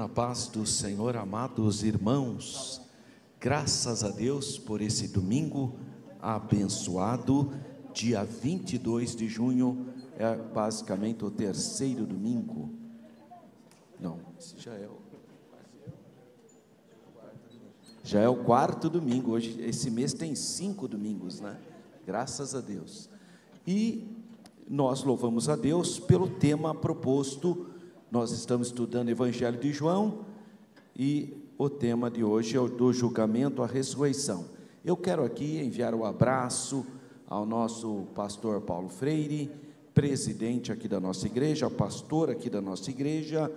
Na paz do Senhor, amados irmãos, graças a Deus por esse domingo abençoado, dia 22 de junho, é basicamente o terceiro domingo, não, esse já é o quarto domingo, hoje, esse mês tem 5 domingos, né? Graças a Deus. E nós louvamos a Deus pelo tema proposto. Nós estamos estudando o Evangelho de João e o tema de hoje é o do julgamento à ressurreição. Eu quero aqui enviar um abraço ao nosso pastor Paulo Freire, presidente aqui da nossa igreja, pastor aqui da nossa igreja,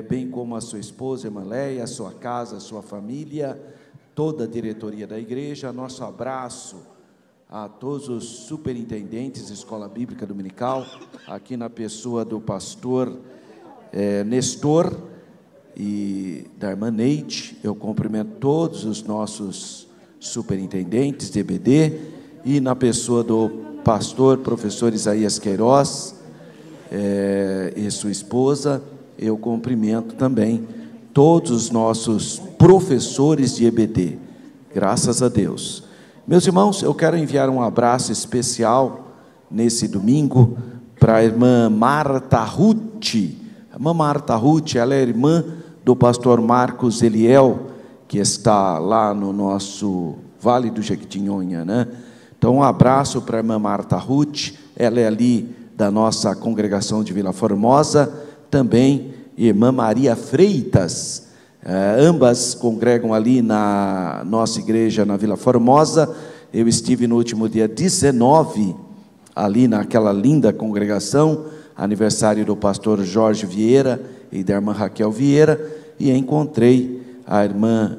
bem como a sua esposa, irmã Leia, a sua casa, a sua família, toda a diretoria da igreja. Nosso abraço a todos os superintendentes da Escola Bíblica Dominical, aqui na pessoa do pastor Nestor e da irmã Neide. Eu cumprimento todos os nossos superintendentes de EBD e na pessoa do pastor, professor Isaías Queiroz e sua esposa, eu cumprimento também todos os nossos professores de EBD, graças a Deus. Meus irmãos, eu quero enviar um abraço especial nesse domingo para a irmã Marta Ruth. A irmã Marta Ruth, ela é irmã do pastor Marcos Eliel, que está lá no nosso Vale do Jequitinhonha, né? Então, um abraço para a irmã Marta Ruth, ela é ali da nossa congregação de Vila Formosa, também irmã Maria Freitas, ambas congregam ali na nossa igreja na Vila Formosa. Eu estive no último dia 19, ali naquela linda congregação, aniversário do pastor Jorge Vieira e da irmã Raquel Vieira, e encontrei a irmã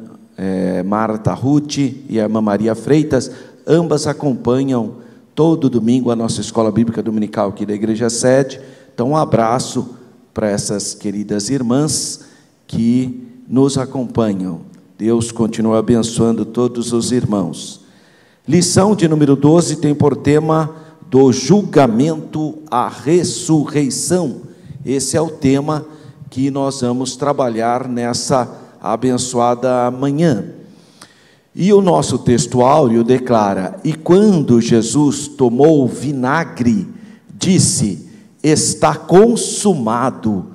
Marta Ruth e a irmã Maria Freitas. Ambas acompanham todo domingo a nossa escola bíblica dominical aqui da igreja sede. Então, um abraço para essas queridas irmãs que nos acompanham. Deus continua abençoando todos os irmãos. Lição de número 12 tem por tema do julgamento à ressurreição. Esse é o tema que nós vamos trabalhar nessa abençoada manhã. E o nosso texto áureo declara: e quando Jesus tomou o vinagre, disse: está consumado,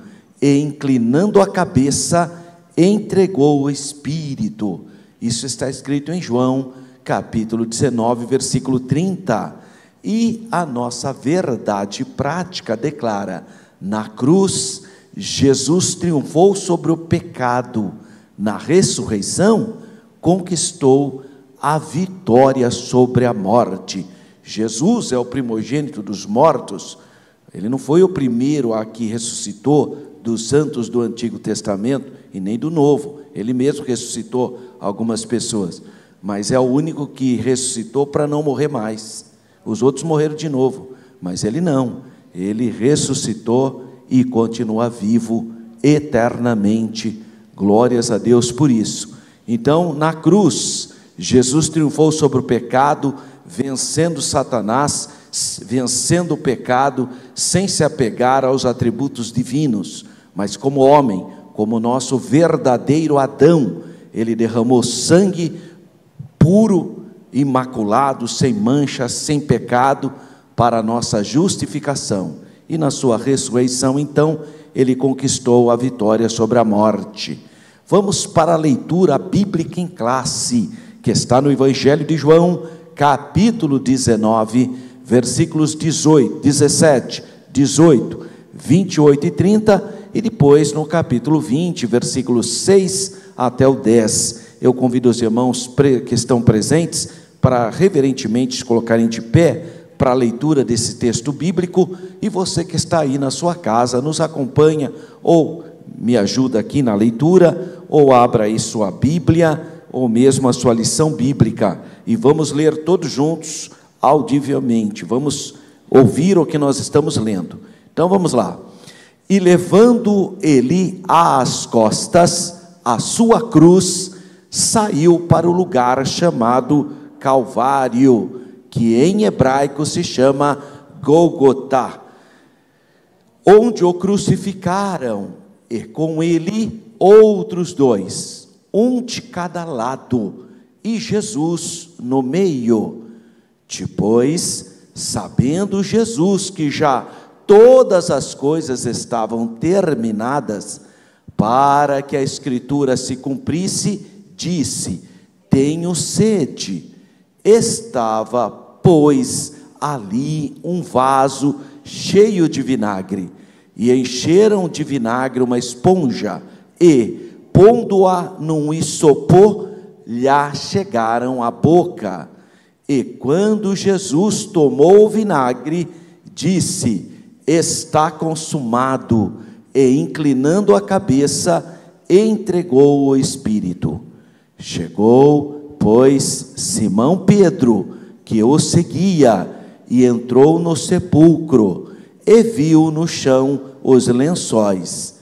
e inclinando a cabeça, entregou o Espírito. Isso está escrito em João, capítulo 19, versículo 30. E a nossa verdade prática declara: na cruz, Jesus triunfou sobre o pecado. Na ressurreição, conquistou a vitória sobre a morte. Jesus é o primogênito dos mortos. Ele não foi o primeiro a que ressuscitou dos santos do Antigo Testamento e nem do Novo. Ele mesmo ressuscitou algumas pessoas, mas é o único que ressuscitou para não morrer mais. Os outros morreram de novo, mas ele não. Ele ressuscitou e continua vivo eternamente. Glórias a Deus por isso. Então, na cruz, Jesus triunfou sobre o pecado, vencendo Satanás, vencendo o pecado, sem se apegar aos atributos divinos, mas como homem, como nosso verdadeiro Adão, ele derramou sangue puro, imaculado, sem mancha, sem pecado, para a nossa justificação. E na sua ressurreição, então, ele conquistou a vitória sobre a morte. Vamos para a leitura bíblica em classe, que está no Evangelho de João, capítulo 19, versículos 18, 17, 18, 28 e 30, e depois no capítulo 20, versículos 6 até o 10. Eu convido os irmãos que estão presentes para reverentemente se colocarem de pé para a leitura desse texto bíblico, e você que está aí na sua casa, nos acompanha, ou me ajuda aqui na leitura, ou abra aí sua Bíblia, ou mesmo a sua lição bíblica, e vamos ler todos juntos, audivelmente, vamos ouvir o que nós estamos lendo. Então vamos lá. E levando ele às costas a sua cruz, saiu para o lugar chamado Calvário, que em hebraico se chama Gólgota, onde o crucificaram, e com ele outros 2, um de cada lado, e Jesus no meio. Depois, sabendo Jesus que já todas as coisas estavam terminadas, para que a Escritura se cumprisse, disse: tenho sede. Estava, pois, ali um vaso cheio de vinagre, e encheram de vinagre uma esponja, e, pondo-a num isopor, lhe chegaram à boca. E quando Jesus tomou o vinagre, disse: está consumado, e inclinando a cabeça, entregou o Espírito. Chegou, pois, Simão Pedro, que o seguia, e entrou no sepulcro, e viu no chão os lençóis,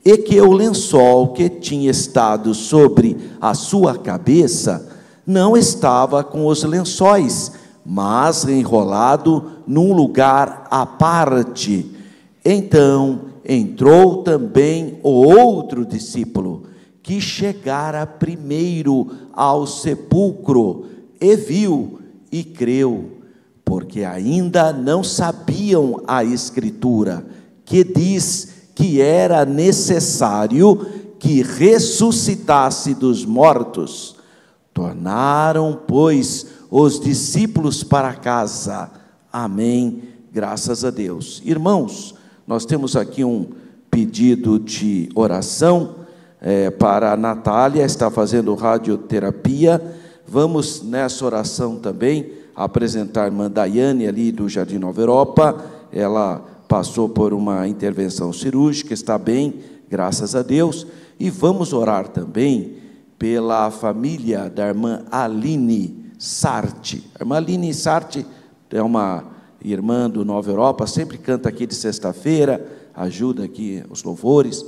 e que o lençol que tinha estado sobre a sua cabeça não estava com os lençóis, mas enrolado num lugar à parte. Então entrou também o outro discípulo, que chegara primeiro ao sepulcro, e viu e creu, porque ainda não sabiam a Escritura, que diz que era necessário que ressuscitasse dos mortos. Tornaram, pois, os discípulos para casa. Amém, graças a Deus. Irmãos, nós temos aqui um pedido de oração para a Natália, está fazendo radioterapia. Vamos nessa oração também apresentar a irmã Daiane, ali do Jardim Nova Europa. Ela passou por uma intervenção cirúrgica, está bem, graças a Deus. E vamos orar também pela família da irmã Aline Sarti. A irmã Aline Sarti é uma irmã do Nova Europa, sempre canta aqui de sexta-feira, ajuda aqui os louvores.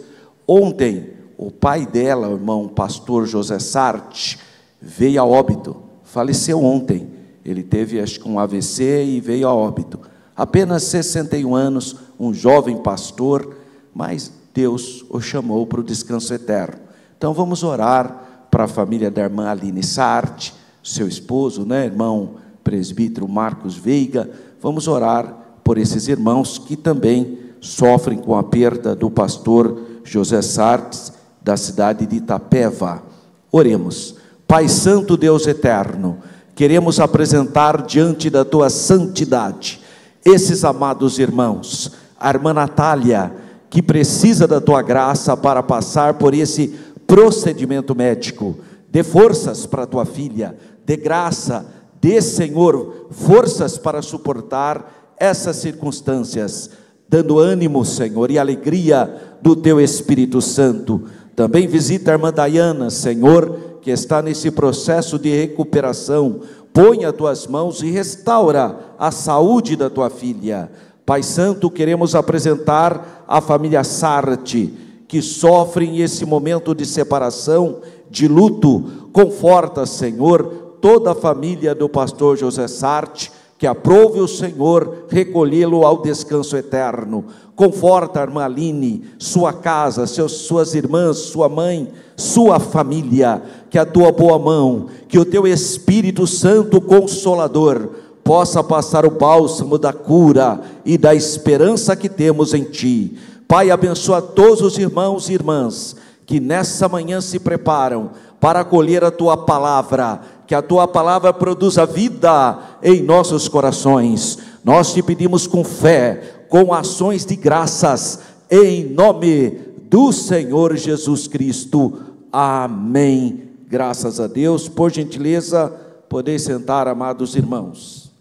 Ontem, o pai dela, o irmão pastor José Sarti, veio a óbito, faleceu ontem. Ele teve, acho que um AVC e veio a óbito. Apenas 61 anos, um jovem pastor, mas Deus o chamou para o descanso eterno. Então vamos orar para a família da irmã Aline Sarti, seu esposo, irmão presbítero Marcos Veiga. Vamos orar por esses irmãos que também sofrem com a perda do pastor José Sarti, da cidade de Itapeva. Oremos. Pai Santo, Deus eterno, queremos apresentar diante da tua santidade esses amados irmãos, a irmã Natália, que precisa da tua graça para passar por esse procedimento médico. Dê forças para a tua filha, dê graça, dê, Senhor, forças para suportar essas circunstâncias, dando ânimo, Senhor, e alegria do teu Espírito Santo. Também visita a irmã Daiana, Senhor, que está nesse processo de recuperação. Põe as tuas mãos e restaura a saúde da tua filha. Pai Santo, queremos apresentar a família Sarti, que sofrem esse momento de separação, de luto. Conforta, Senhor, toda a família do pastor José Sarti, que aprove o Senhor recolhê-lo ao descanso eterno. Conforta a irmã Aline, sua casa, suas irmãs, sua mãe, sua família. Que a tua boa mão, que o teu Espírito Santo Consolador possa passar o bálsamo da cura e da esperança que temos em ti. Pai, abençoa todos os irmãos e irmãs que nessa manhã se preparam para acolher a tua palavra. Que a tua palavra produza vida em nossos corações. Nós te pedimos com fé, com ações de graças, em nome do Senhor Jesus Cristo. Amém. Graças a Deus. Por gentileza, podeis sentar, amados irmãos.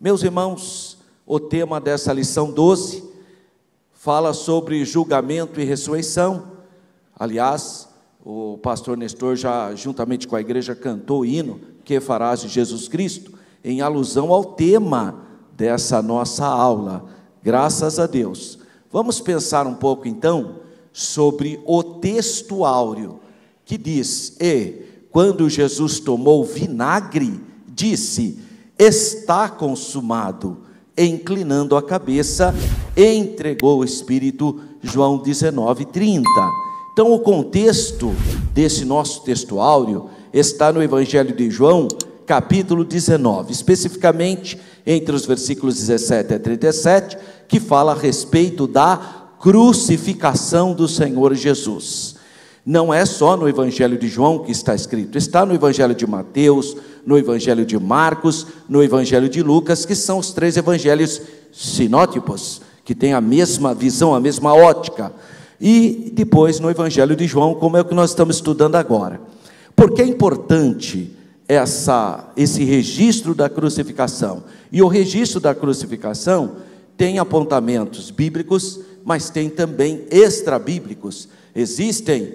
Meus irmãos, o tema dessa lição 12 fala sobre julgamento e ressurreição. Aliás, o pastor Nestor já, juntamente com a igreja, cantou o hino Que Farás de Jesus Cristo, em alusão ao tema dessa nossa aula. Graças a Deus. Vamos pensar um pouco então sobre o texto áureo, que diz: e quando Jesus tomou vinagre, disse: está consumado. Inclinando a cabeça, entregou o Espírito. João 19:30. Então, o contexto desse nosso texto áureo está no Evangelho de João, capítulo 19, especificamente entre os versículos 17 a 37, que fala a respeito da crucificação do Senhor Jesus. Não é só no Evangelho de João que está escrito, está no Evangelho de Mateus, no Evangelho de Marcos, no Evangelho de Lucas, que são os 3 evangelhos sinóticos, que têm a mesma visão, a mesma ótica. E depois no Evangelho de João, como é o que nós estamos estudando agora. Por que é importante esse registro da crucificação? E o registro da crucificação tem apontamentos bíblicos, mas tem também extra-bíblicos. Existem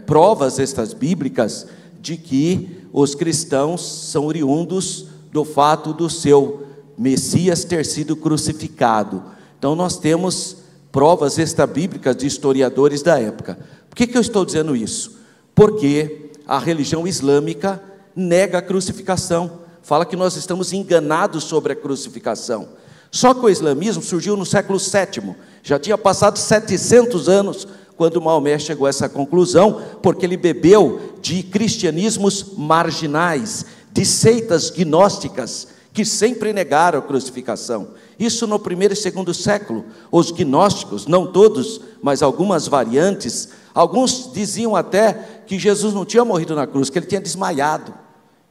provas extra-bíblicas de que os cristãos são oriundos do fato do seu Messias ter sido crucificado. Então nós temos provas extra-bíblicas de historiadores da época. Por que eu estou dizendo isso? Porque a religião islâmica nega a crucificação, fala que nós estamos enganados sobre a crucificação. Só que o islamismo surgiu no século VII, já tinha passado 700 anos quando Maomé chegou a essa conclusão, porque ele bebeu de cristianismos marginais, de seitas gnósticas, que sempre negaram a crucificação. Isso no primeiro e segundo século, os gnósticos, não todos, mas algumas variantes, alguns diziam até que Jesus não tinha morrido na cruz, que ele tinha desmaiado.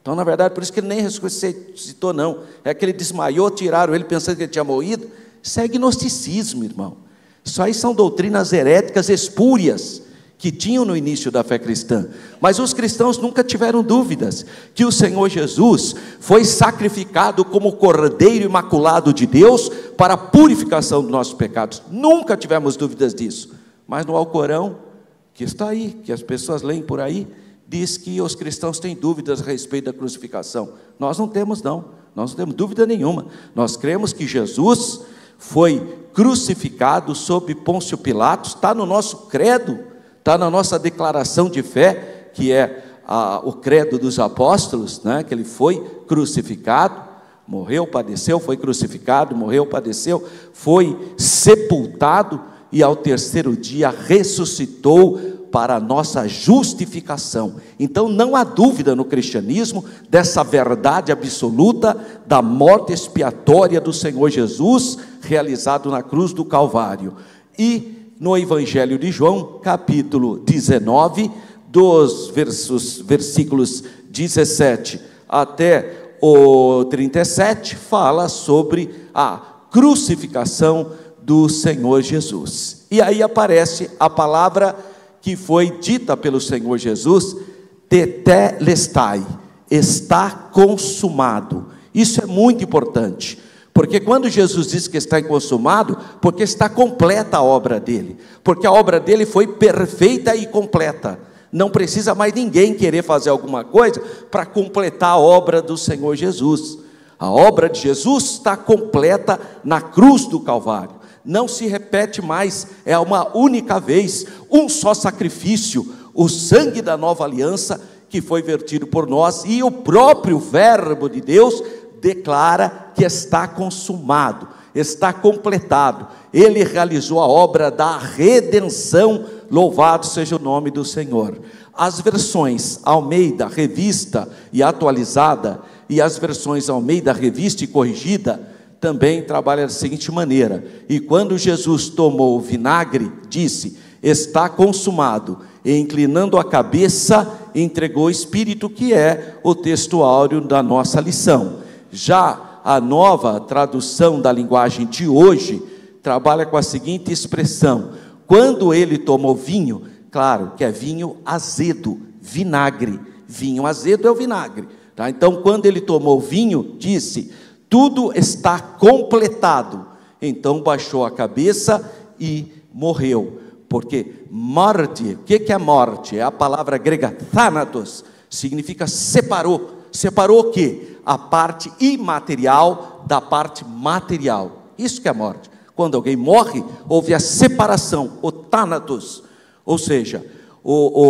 Então, na verdade, por isso que ele nem ressuscitou, não. É que ele desmaiou, tiraram ele pensando que ele tinha morrido. Isso é gnosticismo, irmão. Isso aí são doutrinas heréticas espúrias que tinham no início da fé cristã. Mas os cristãos nunca tiveram dúvidas que o Senhor Jesus foi sacrificado como Cordeiro Imaculado de Deus para a purificação dos nossos pecados. Nunca tivemos dúvidas disso. Mas no Alcorão, que está aí, que as pessoas leem por aí, diz que os cristãos têm dúvidas a respeito da crucificação. Nós não temos, não. Nós não temos dúvida nenhuma. Nós cremos que Jesus foi crucificado sob Pôncio Pilatos, está no nosso credo, está na nossa declaração de fé, que é o credo dos apóstolos, né? Que ele foi crucificado, morreu, padeceu, foi crucificado, morreu, padeceu, foi sepultado e ao terceiro dia ressuscitou para a nossa justificação. Então não há dúvida no cristianismo dessa verdade absoluta da morte expiatória do Senhor Jesus, realizado na cruz do Calvário. E no Evangelho de João, capítulo 19, dos versículos 17 até o 37, fala sobre a crucificação do Senhor Jesus. E aí aparece a palavra que foi dita pelo Senhor Jesus, tetelestai, está consumado. Isso é muito importante, porque quando Jesus diz que está consumado, porque está completa a obra dele, porque a obra dele foi perfeita e completa, não precisa mais ninguém querer fazer alguma coisa para completar a obra do Senhor Jesus. A obra de Jesus está completa na cruz do Calvário. Não se repete mais, é uma única vez, um só sacrifício, o sangue da nova aliança que foi vertido por nós, e o próprio verbo de Deus declara que está consumado, está completado. Ele realizou a obra da redenção, louvado seja o nome do Senhor. As versões Almeida, revista e atualizada, e as versões Almeida, revista e corrigida, também trabalha da seguinte maneira: e quando Jesus tomou o vinagre, disse, está consumado, e inclinando a cabeça, entregou o Espírito, que é o texto áureo da nossa lição. Já a nova tradução da linguagem de hoje, trabalha com a seguinte expressão: quando ele tomou vinho, claro que é vinho azedo, vinagre, vinho azedo é o vinagre, tá? Então quando ele tomou vinho, disse, tudo está completado. Então baixou a cabeça e morreu. Porque morte, o que é morte? É a palavra grega thanatos, significa separou. Separou o quê? A parte imaterial da parte material. Isso que é morte. Quando alguém morre, houve a separação, o thanatos. Ou seja,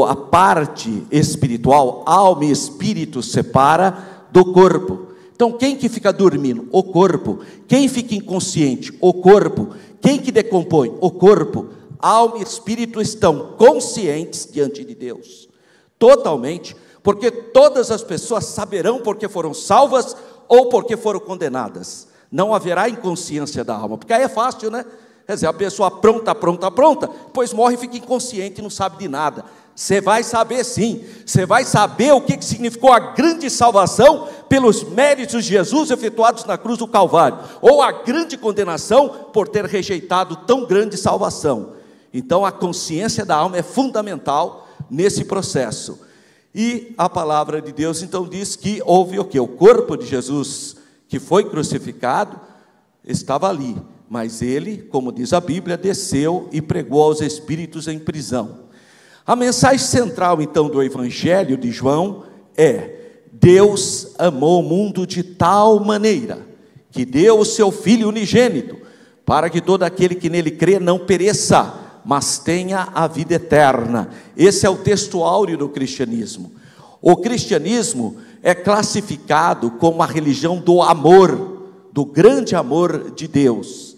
a parte espiritual, alma e espírito separa do corpo. Então quem que fica dormindo? O corpo. Quem fica inconsciente? O corpo. Quem que decompõe? O corpo. alma e espírito estão conscientes diante de Deus, totalmente, porque todas as pessoas saberão porque foram salvas ou porque foram condenadas. Não haverá inconsciência da alma, porque aí é fácil, né? Quer dizer, a pessoa pronta, pois morre e fica inconsciente e não sabe de nada. Você vai saber sim, você vai saber o que significou a grande salvação pelos méritos de Jesus efetuados na cruz do Calvário, ou a grande condenação por ter rejeitado tão grande salvação. Então a consciência da alma é fundamental nesse processo. E a palavra de Deus então diz que houve o quê? O corpo de Jesus que foi crucificado estava ali, mas ele, como diz a Bíblia, desceu e pregou aos espíritos em prisão. A mensagem central então do Evangelho de João é: Deus amou o mundo de tal maneira que deu o seu Filho unigênito, para que todo aquele que nele crê não pereça, mas tenha a vida eterna. Esse é o texto áureo do cristianismo. O cristianismo é classificado como a religião do amor, do grande amor de Deus.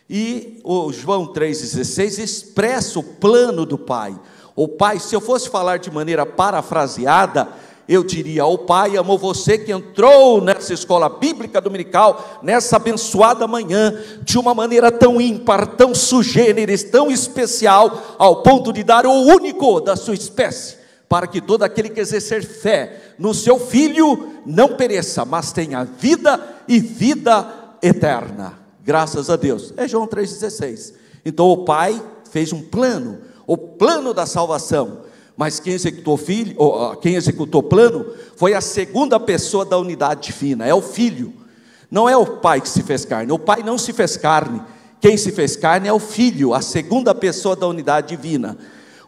E o João 3,16 expressa o plano do Pai. O Pai, se eu fosse falar de maneira parafraseada, eu diria: o Pai amou você que entrou nessa escola bíblica dominical, nessa abençoada manhã, de uma maneira tão ímpar, tão sugêneres, tão especial, ao ponto de dar o único da sua espécie, para que todo aquele que exercer fé no seu Filho não pereça, mas tenha vida e vida eterna. Graças a Deus. É João 3,16. Então o Pai fez um plano, o plano da salvação. Mas quem executou o plano foi a segunda pessoa da unidade divina, é o Filho. Não é o Pai que se fez carne, o Pai não se fez carne. Quem se fez carne é o Filho, a segunda pessoa da unidade divina.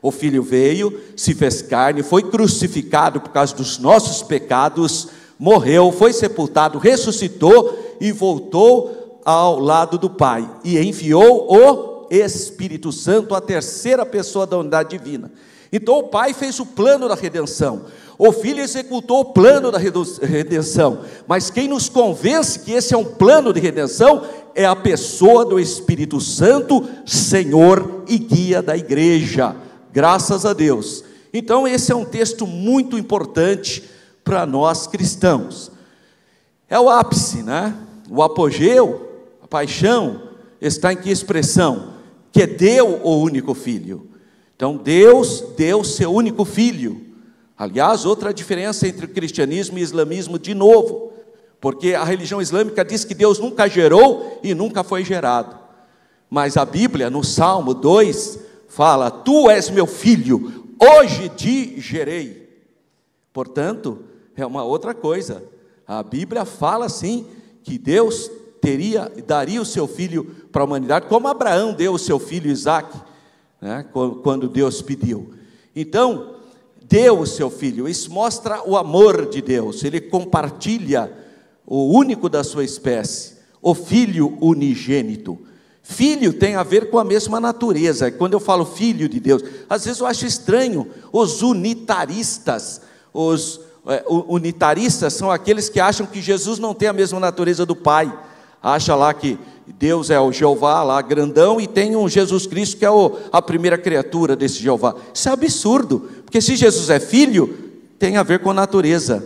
O Filho veio, se fez carne, foi crucificado por causa dos nossos pecados, morreu, foi sepultado, ressuscitou e voltou ao lado do Pai. E enviou o Espírito Santo, a terceira pessoa da unidade divina. Então o Pai fez o plano da redenção, o Filho executou o plano da redenção, mas quem nos convence que esse é um plano de redenção é a pessoa do Espírito Santo, Senhor e guia da igreja. Graças a Deus. Então esse é um texto muito importante para nós cristãos. É o ápice, né? O apogeu, a paixão, está em que expressão? Que deu o único Filho. Então Deus deu seu único Filho. Aliás, outra diferença entre o cristianismo e o islamismo, de novo, porque a religião islâmica diz que Deus nunca gerou e nunca foi gerado. Mas a Bíblia, no Salmo 2, fala: tu és meu filho, hoje te gerei. Portanto, é uma outra coisa. A Bíblia fala assim, que Deus daria o seu filho para a humanidade, como Abraão deu o seu filho Isaque, né, quando Deus pediu. Então, deu o seu filho. Isso mostra o amor de Deus. Ele compartilha o único da sua espécie, o Filho unigênito. Filho tem a ver com a mesma natureza. Quando eu falo Filho de Deus, às vezes eu acho estranho os unitaristas. Os unitaristas são aqueles que acham que Jesus não tem a mesma natureza do Pai. Acha lá que Deus é o Jeová lá grandão e tem um Jesus Cristo que é a primeira criatura desse Jeová. Isso é absurdo, porque se Jesus é filho, tem a ver com a natureza.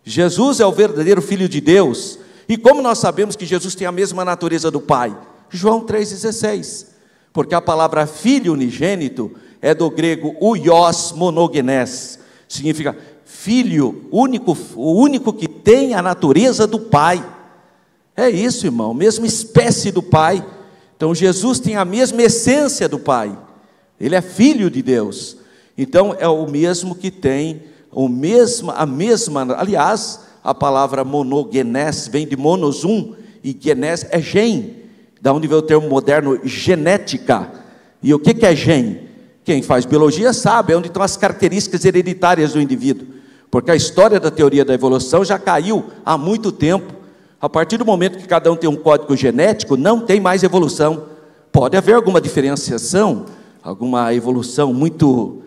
Jesus é o verdadeiro Filho de Deus. E como nós sabemos que Jesus tem a mesma natureza do Pai? João 3,16. Porque a palavra filho unigênito é do grego huios monogenes. Significa filho único, o único que tem a natureza do Pai. É isso, irmão, mesma espécie do Pai. Então Jesus tem a mesma essência do Pai. Ele é Filho de Deus. Então é o mesmo que tem a mesma. Aliás, a palavra monogenes vem de monos, e genes é gen, da onde vem o termo moderno genética. E o que é gen? Quem faz biologia sabe, é onde estão as características hereditárias do indivíduo. Porque a história da teoria da evolução já caiu há muito tempo. A partir do momento que cada um tem um código genético, não tem mais evolução. Pode haver alguma diferenciação, alguma evolução muito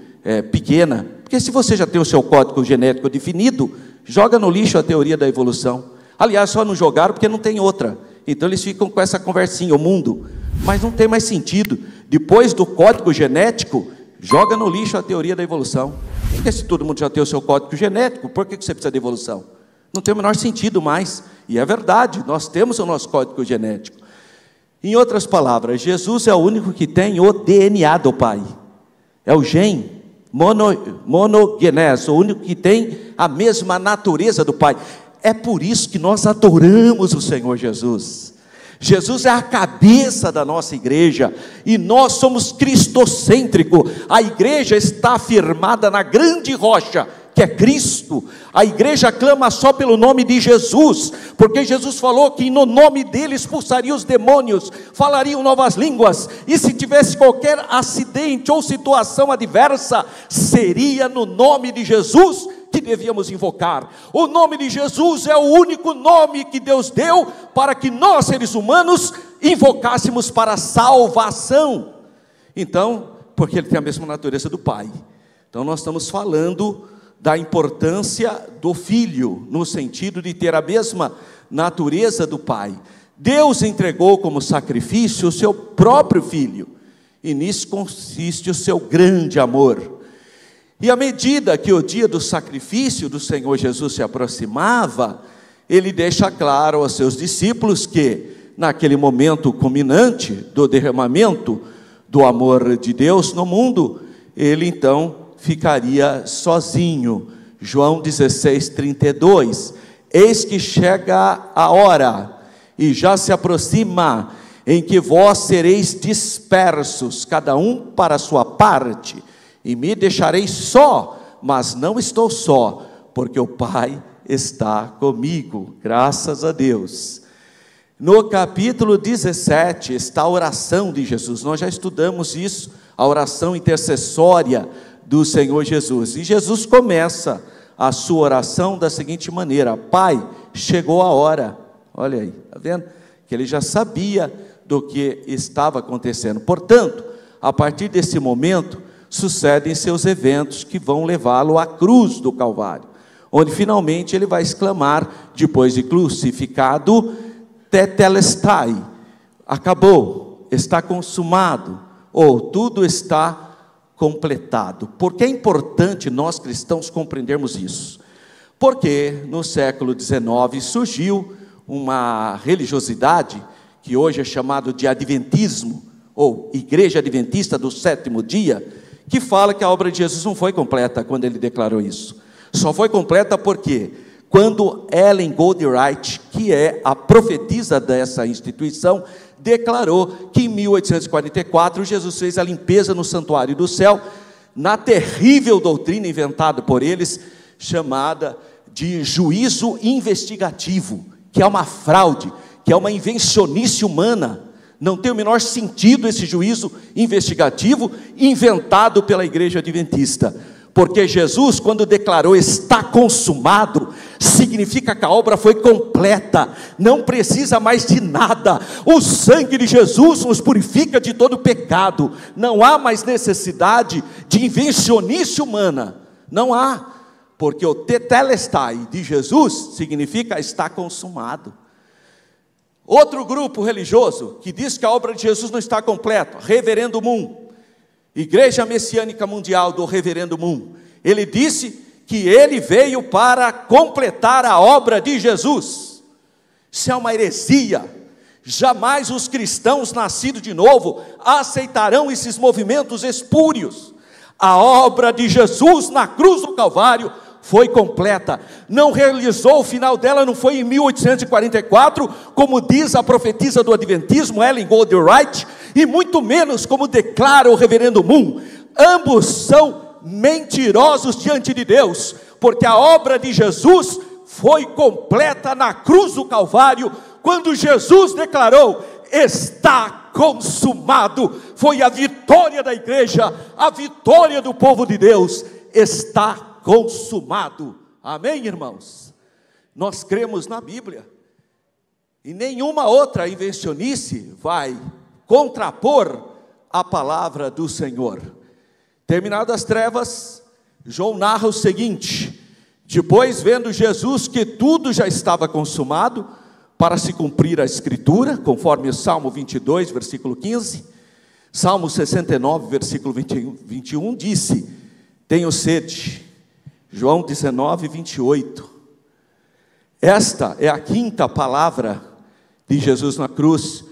pequena, porque se você já tem o seu código genético definido, joga no lixo a teoria da evolução. Aliás, só não jogaram porque não tem outra. Então eles ficam com essa conversinha, o mundo. Mas não tem mais sentido. Depois do código genético, joga no lixo a teoria da evolução. Porque se todo mundo já tem o seu código genético, por que você precisa de evolução? Não tem o menor sentido mais. E é verdade, nós temos o nosso código genético. Em outras palavras, Jesus é o único que tem o DNA do Pai. É o gene monogenese, o único que tem a mesma natureza do Pai. É por isso que nós adoramos o Senhor Jesus. Jesus é a cabeça da nossa igreja, e nós somos cristocêntricos. A igreja está firmada na grande rocha, que é Cristo. A igreja clama só pelo nome de Jesus, porque Jesus falou que no nome dele expulsaria os demônios, falariam novas línguas, e se tivesse qualquer acidente ou situação adversa, seria no nome de Jesus que devíamos invocar. O nome de Jesus é o único nome que Deus deu para que nós, seres humanos, invocássemos para a salvação. Então, porque ele tem a mesma natureza do Pai. Então nós estamos falando da importância do Filho, no sentido de ter a mesma natureza do Pai. Deus entregou como sacrifício o seu próprio Filho, e nisso consiste o seu grande amor. E à medida que o dia do sacrifício do Senhor Jesus se aproximava, ele deixa claro aos seus discípulos que, naquele momento culminante do derramamento do amor de Deus no mundo, ele então ficaria sozinho. João 16:32, eis que chega a hora, e já se aproxima, em que vós sereis dispersos, cada um para a sua parte, e me deixareis só, mas não estou só, porque o Pai está comigo, graças a Deus. No capítulo 17 está a oração de Jesus, nós já estudamos isso, a oração intercessória do Senhor Jesus, e Jesus começa a sua oração da seguinte maneira: Pai, chegou a hora. Olha aí, está vendo? Que ele já sabia do que estava acontecendo. Portanto, a partir desse momento, sucedem seus eventos que vão levá-lo à cruz do Calvário, onde finalmente ele vai exclamar, depois de crucificado, tetelestai, acabou, está consumado, ou tudo está completado. Por que é importante nós cristãos compreendermos isso? Porque no século XIX surgiu uma religiosidade que hoje é chamado de adventismo, ou Igreja Adventista do Sétimo Dia, que fala que a obra de Jesus não foi completa quando ele declarou isso. Só foi completa porque quando Ellen Goldwright, que é a profetisa dessa instituição, declarou que em 1844 Jesus fez a limpeza no santuário do céu, na terrível doutrina inventada por eles, chamada de juízo investigativo, que é uma fraude, que é uma invencionice humana. Não tem o menor sentido esse juízo investigativo inventado pela Igreja Adventista, porque Jesus, quando declarou está consumado, significa que a obra foi completa, não precisa mais de nada. O sangue de Jesus nos purifica de todo pecado, não há mais necessidade de invencionice humana, não há, porque o tetelestai de Jesus significa está consumado. Outro grupo religioso que diz que a obra de Jesus não está completa, Reverendo Moon, Igreja Messiânica Mundial do Reverendo Moon, ele disse que ele veio para completar a obra de Jesus. Isso é uma heresia. Jamais os cristãos nascidos de novo aceitarão esses movimentos espúrios. A obra de Jesus na cruz do Calvário foi completa, não realizou, o final dela não foi em 1844, como diz a profetisa do Adventismo, Ellen Goldwright, e muito menos como declara o Reverendo Moon. Ambos são mentirosos diante de Deus, porque a obra de Jesus foi completa na cruz do Calvário, quando Jesus declarou, está consumado. Foi a vitória da igreja, a vitória do povo de Deus, está consumado. Amém, irmãos? Nós cremos na Bíblia, e nenhuma outra invencionice vai contrapor a palavra do Senhor. Terminadas as trevas, João narra o seguinte: depois, vendo Jesus que tudo já estava consumado, para se cumprir a Escritura, conforme o Salmo 22, versículo 15, Salmo 69, versículo 21, disse: tenho sede. João 19, 28. Esta é a quinta palavra de Jesus na cruz,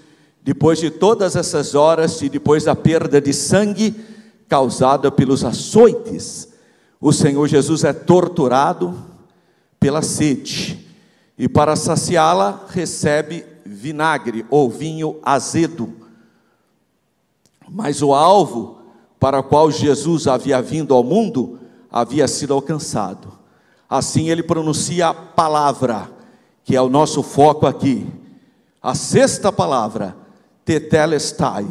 depois de todas essas horas e depois da perda de sangue causada pelos açoites. O Senhor Jesus é torturado pela sede, e para saciá-la recebe vinagre ou vinho azedo. Mas o alvo para o qual Jesus havia vindo ao mundo havia sido alcançado. Assim ele pronuncia a palavra, que é o nosso foco aqui. A sexta palavra, tetelestai,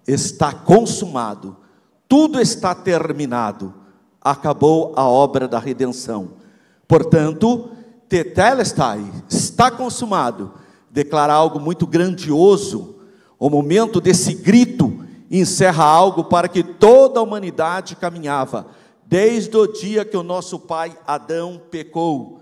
está consumado, tudo está terminado, acabou a obra da redenção. Portanto, tetelestai, está consumado, declara algo muito grandioso. O momento desse grito encerra algo para que toda a humanidade caminhava, desde o dia que o nosso pai Adão pecou,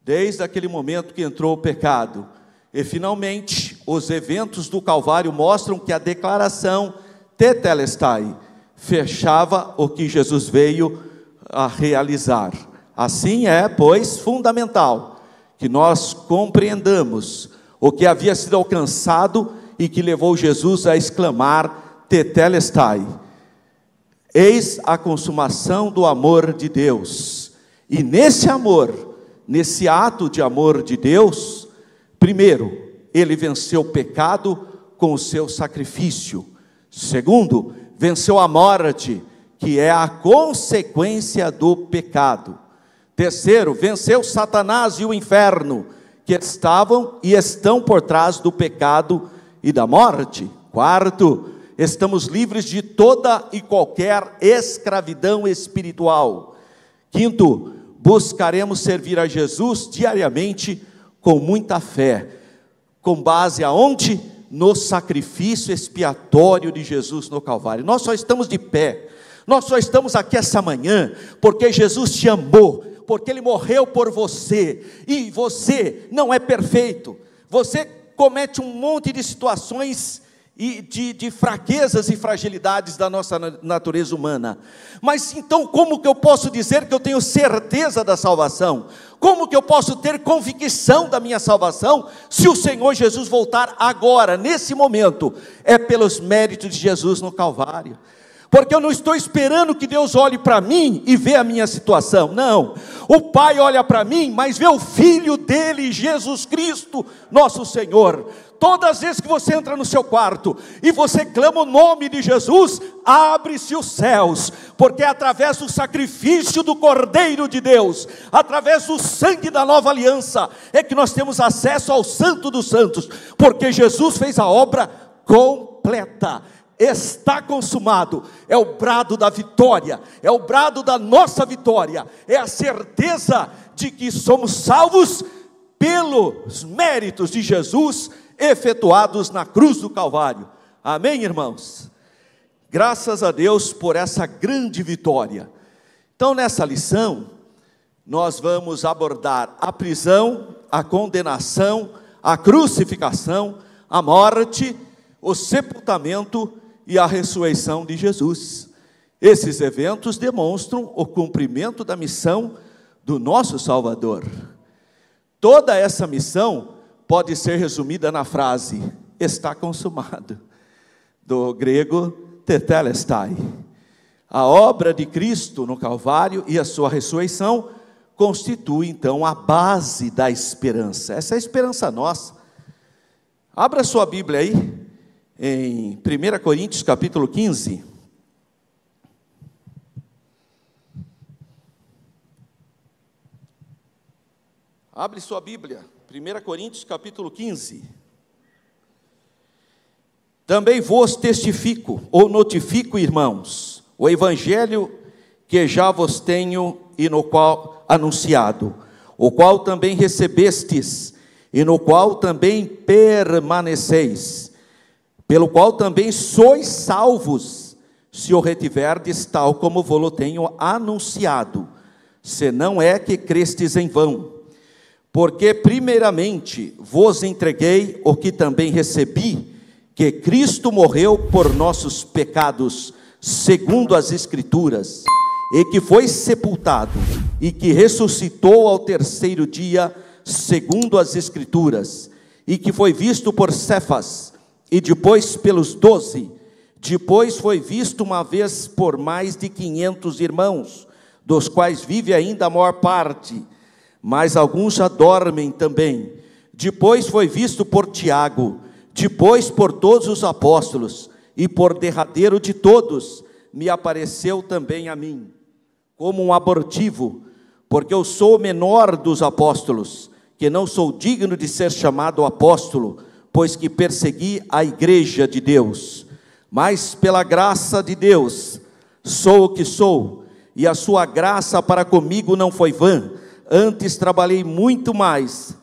desde aquele momento que entrou o pecado. E finalmente, os eventos do Calvário mostram que a declaração tetelestai fechava o que Jesus veio a realizar. Assim é, pois, fundamental que nós compreendamos o que havia sido alcançado e que levou Jesus a exclamar tetelestai, eis a consumação do amor de Deus. E nesse amor, nesse ato de amor de Deus, primeiro, ele venceu o pecado com o seu sacrifício. Segundo, venceu a morte, que é a consequência do pecado. Terceiro, venceu Satanás e o inferno, que estavam e estão por trás do pecado e da morte. Quarto, estamos livres de toda e qualquer escravidão espiritual. Quinto, buscaremos servir a Jesus diariamente com muita fé, com base aonde? No sacrifício expiatório de Jesus no Calvário. Nós só estamos de pé, nós só estamos aqui essa manhã porque Jesus te amou, porque Ele morreu por você, e você não é perfeito, você comete um monte de situações e de fraquezas e fragilidades da nossa natureza humana. Mas então como que eu posso dizer que eu tenho certeza da salvação? Como que eu posso ter convicção da minha salvação, se o Senhor Jesus voltar agora, nesse momento? É pelos méritos de Jesus no Calvário. Porque eu não estou esperando que Deus olhe para mim e vê a minha situação. Não, o Pai olha para mim, mas vê o Filho dele, Jesus Cristo, nosso Senhor. Todas as vezes que você entra no seu quarto e você clama o nome de Jesus, abre-se os céus, porque é através do sacrifício do Cordeiro de Deus, através do sangue da nova aliança, é que nós temos acesso ao Santo dos Santos, porque Jesus fez a obra completa. Está consumado, é o brado da vitória, é o brado da nossa vitória, é a certeza de que somos salvos pelos méritos de Jesus efetuados na cruz do Calvário. Amém, irmãos? Graças a Deus por essa grande vitória. Então, nessa lição, nós vamos abordar a prisão, a condenação, a crucificação, a morte, o sepultamento e a ressurreição de Jesus. Esses eventos demonstram o cumprimento da missão do nosso Salvador. Toda essa missão pode ser resumida na frase: está consumado, do grego tetelestai. A obra de Cristo no Calvário e a sua ressurreição constitui então a base da esperança. Essa é a esperança nossa. Abra sua Bíblia aí em 1 Coríntios capítulo 15. Abre sua Bíblia, 1 Coríntios capítulo 15. Também vos testifico, ou notifico, irmãos, o evangelho que já vos tenho e no qual anunciado, o qual também recebestes, e no qual também permaneceis, pelo qual também sois salvos, se o retiverdes tal como vos tenho anunciado, se não é que crestes em vão. Porque primeiramente vos entreguei o que também recebi, que Cristo morreu por nossos pecados, segundo as Escrituras, e que foi sepultado, e que ressuscitou ao terceiro dia, segundo as Escrituras, e que foi visto por Cefas, e depois pelos 12, depois foi visto uma vez por mais de 500 irmãos, dos quais vive ainda a maior parte, mas alguns já dormem também. Depois foi visto por Tiago, depois por todos os apóstolos, e por derradeiro de todos, me apareceu também a mim, como um abortivo, porque eu sou o menor dos apóstolos, que não sou digno de ser chamado apóstolo, pois que persegui a igreja de Deus. Mas pela graça de Deus, sou o que sou, e a sua graça para comigo não foi vã. Antes trabalhei muito mais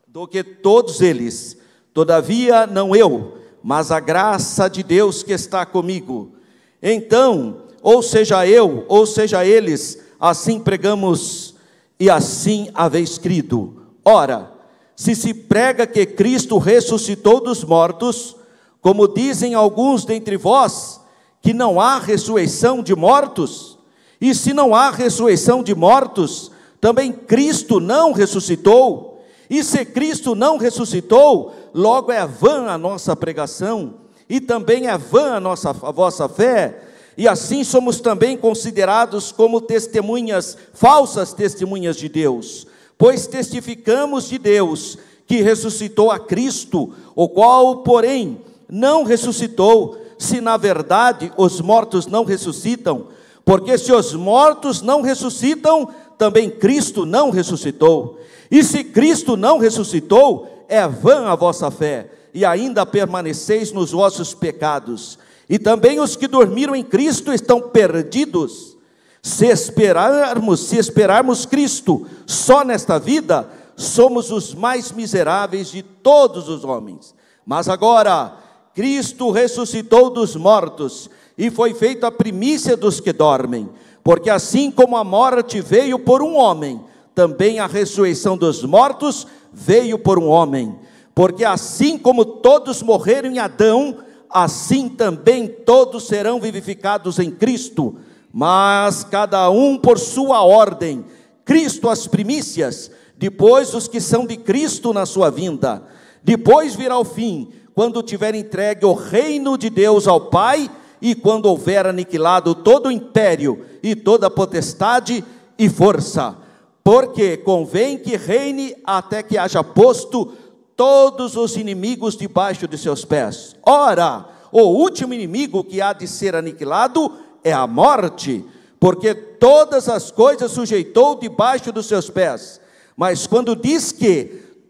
do que todos eles, todavia não eu, mas a graça de Deus que está comigo. Então, ou seja eu, ou seja eles, assim pregamos e assim haveis crido. Ora, se prega que Cristo ressuscitou dos mortos, como dizem alguns dentre vós, que não há ressurreição de mortos, e se não há ressurreição de mortos, também Cristo não ressuscitou, e se Cristo não ressuscitou, logo é vã a nossa pregação, e também é vã a vossa fé, e assim somos também considerados como testemunhas, falsas testemunhas de Deus, pois testificamos de Deus, que ressuscitou a Cristo, o qual, porém, não ressuscitou, se na verdade os mortos não ressuscitam, porque se os mortos não ressuscitam, também Cristo não ressuscitou. E se Cristo não ressuscitou, é vã a vossa fé, e ainda permaneceis nos vossos pecados. E também os que dormiram em Cristo estão perdidos. Se esperarmos Cristo só nesta vida, somos os mais miseráveis de todos os homens. Mas agora, Cristo ressuscitou dos mortos, e foi feita a primícia dos que dormem. Porque assim como a morte veio por um homem, também a ressurreição dos mortos veio por um homem. Porque assim como todos morreram em Adão, assim também todos serão vivificados em Cristo, mas cada um por sua ordem, Cristo as primícias, depois os que são de Cristo na sua vinda. Depois virá o fim, quando tiver entregue o reino de Deus ao Pai, e quando houver aniquilado todo o império, e toda potestade e força, porque convém que reine até que haja posto todos os inimigos debaixo de seus pés. Ora, o último inimigo que há de ser aniquilado é a morte, porque todas as coisas sujeitou debaixo dos seus pés. Mas quando diz que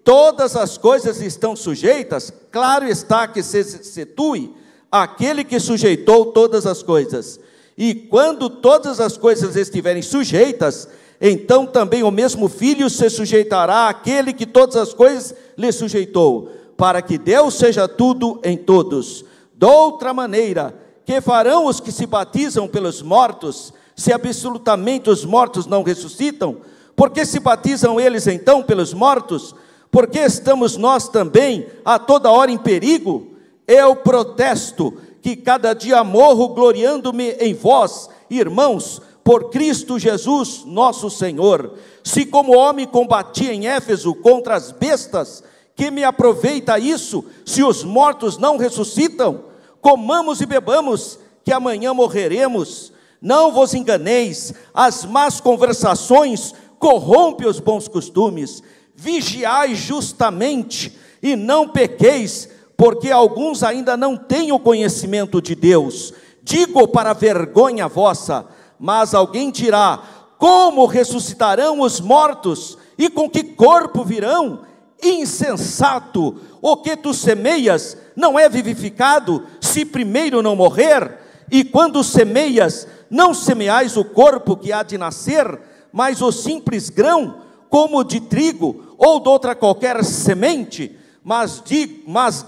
todas as coisas estão sujeitas, claro está que se situe aquele que sujeitou todas as coisas. E quando todas as coisas estiverem sujeitas, então também o mesmo Filho se sujeitará àquele que todas as coisas lhe sujeitou, para que Deus seja tudo em todos. De outra maneira, que farão os que se batizam pelos mortos, se absolutamente os mortos não ressuscitam? Por que se batizam eles então pelos mortos? Porque estamos nós também a toda hora em perigo? Eu protesto que cada dia morro gloriando-me em vós, irmãos, por Cristo Jesus nosso Senhor. Se como homem combati em Éfeso contra as bestas, que me aproveita isso, se os mortos não ressuscitam? Comamos e bebamos, que amanhã morreremos. Não vos enganeis, as más conversações corrompem os bons costumes. Vigiai justamente e não pequeis, porque alguns ainda não têm o conhecimento de Deus. Digo para vergonha vossa. Mas alguém dirá: como ressuscitarão os mortos? E com que corpo virão? Insensato! O que tu semeias não é vivificado, se primeiro não morrer? E quando semeias, não semeais o corpo que há de nascer, mas o simples grão, como de trigo, ou de outra qualquer semente? Mas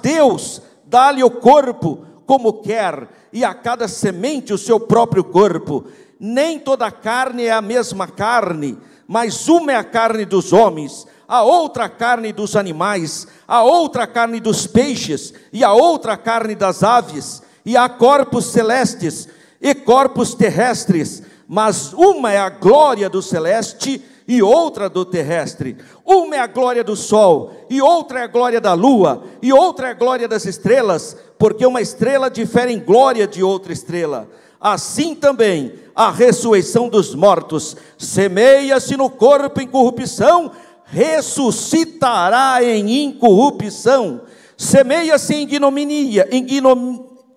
Deus dá-lhe o corpo como quer, e a cada semente o seu próprio corpo. Nem toda carne é a mesma carne, mas uma é a carne dos homens, a outra carne dos animais, a outra carne dos peixes, e a outra carne das aves, e há corpos celestes e corpos terrestres, mas uma é a glória do celeste e outra do terrestre. Uma é a glória do sol, e outra é a glória da lua, e outra é a glória das estrelas, porque uma estrela difere em glória de outra estrela. Assim também a ressurreição dos mortos, semeia-se no corpo em corrupção, ressuscitará em incorrupção. Semeia-se em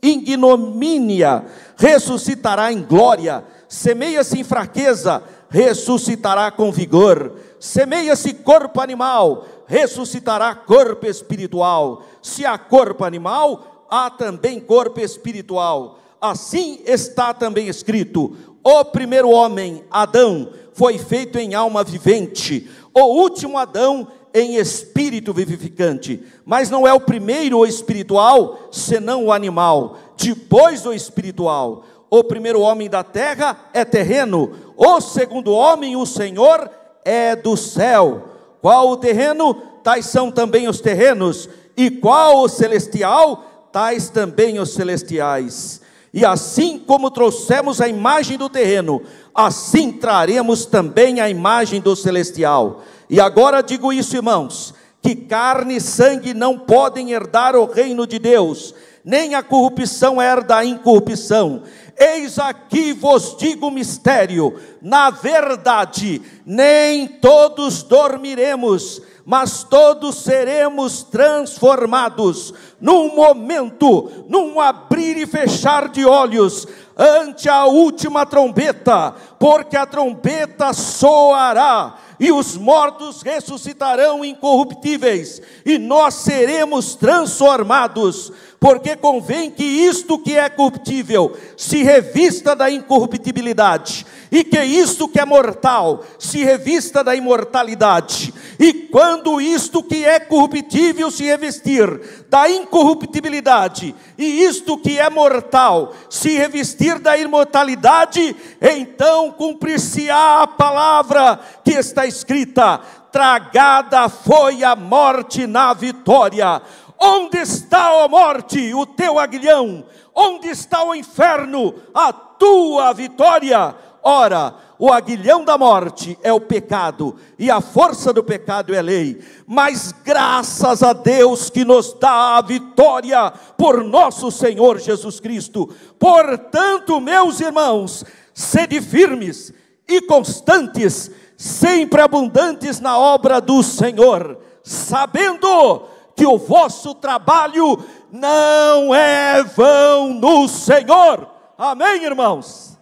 ignomínia, ressuscitará em glória. Semeia-se em fraqueza, ressuscitará com vigor. Semeia-se corpo animal, ressuscitará corpo espiritual. Se há corpo animal, há também corpo espiritual. Assim está também escrito: o primeiro homem, Adão, foi feito em alma vivente, o último Adão em espírito vivificante. Mas não é o primeiro o espiritual, senão o animal, depois o espiritual. O primeiro homem da terra é terreno, o segundo homem, o Senhor, é do céu. Qual o terreno? Tais são também os terrenos. E qual o celestial? Tais também os celestiais. E assim como trouxemos a imagem do terreno, assim traremos também a imagem do celestial. E agora digo isso, irmãos, que carne e sangue não podem herdar o reino de Deus, nem a corrupção herda a incorrupção. Eis aqui vos digo um mistério: na verdade, nem todos dormiremos, mas todos seremos transformados, num momento, num abrir e fechar de olhos, ante a última trombeta, porque a trombeta soará, e os mortos ressuscitarão incorruptíveis, e nós seremos transformados, porque convém que isto que é corruptível se revista da incorruptibilidade, e que isto que é mortal se revista da imortalidade. E quando isto que é corruptível se revestir da incorruptibilidade, e isto que é mortal se revestir da imortalidade, então cumprir-se-á a palavra que está escrita: tragada foi a morte na vitória. Onde está, ó morte, o teu aguilhão? Onde está o inferno, a tua vitória? Ora, o aguilhão da morte é o pecado, e a força do pecado é a lei. Mas graças a Deus que nos dá a vitória por nosso Senhor Jesus Cristo. Portanto, meus irmãos, sede firmes e constantes, sempre abundantes na obra do Senhor, sabendo que o vosso trabalho não é vão no Senhor. Amém, irmãos?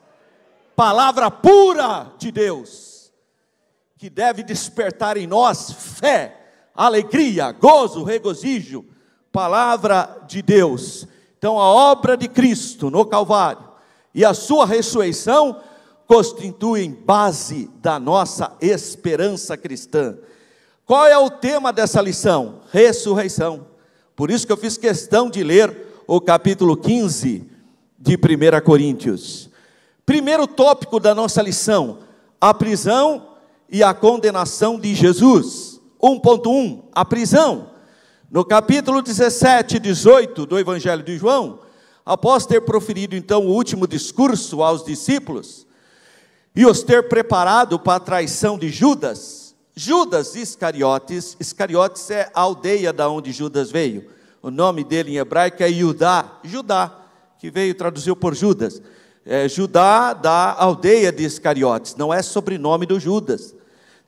Palavra pura de Deus, que deve despertar em nós fé, alegria, gozo, regozijo. Palavra de Deus. Então a obra de Cristo no Calvário e a sua ressurreição constituem base da nossa esperança cristã. Qual é o tema dessa lição? Ressurreição. Por isso que eu fiz questão de ler o capítulo 15 de 1 Coríntios. Primeiro tópico da nossa lição: a prisão e a condenação de Jesus. 1.1, a prisão. No capítulo 17 e 18 do Evangelho de João, após ter proferido então o último discurso aos discípulos, e os ter preparado para a traição de Judas Iscariotes. Iscariotes é a aldeia da onde Judas veio. O nome dele em hebraico é Judá, que veio, traduziu por Judas. Judá da aldeia de Iscariotes, não é sobrenome do Judas.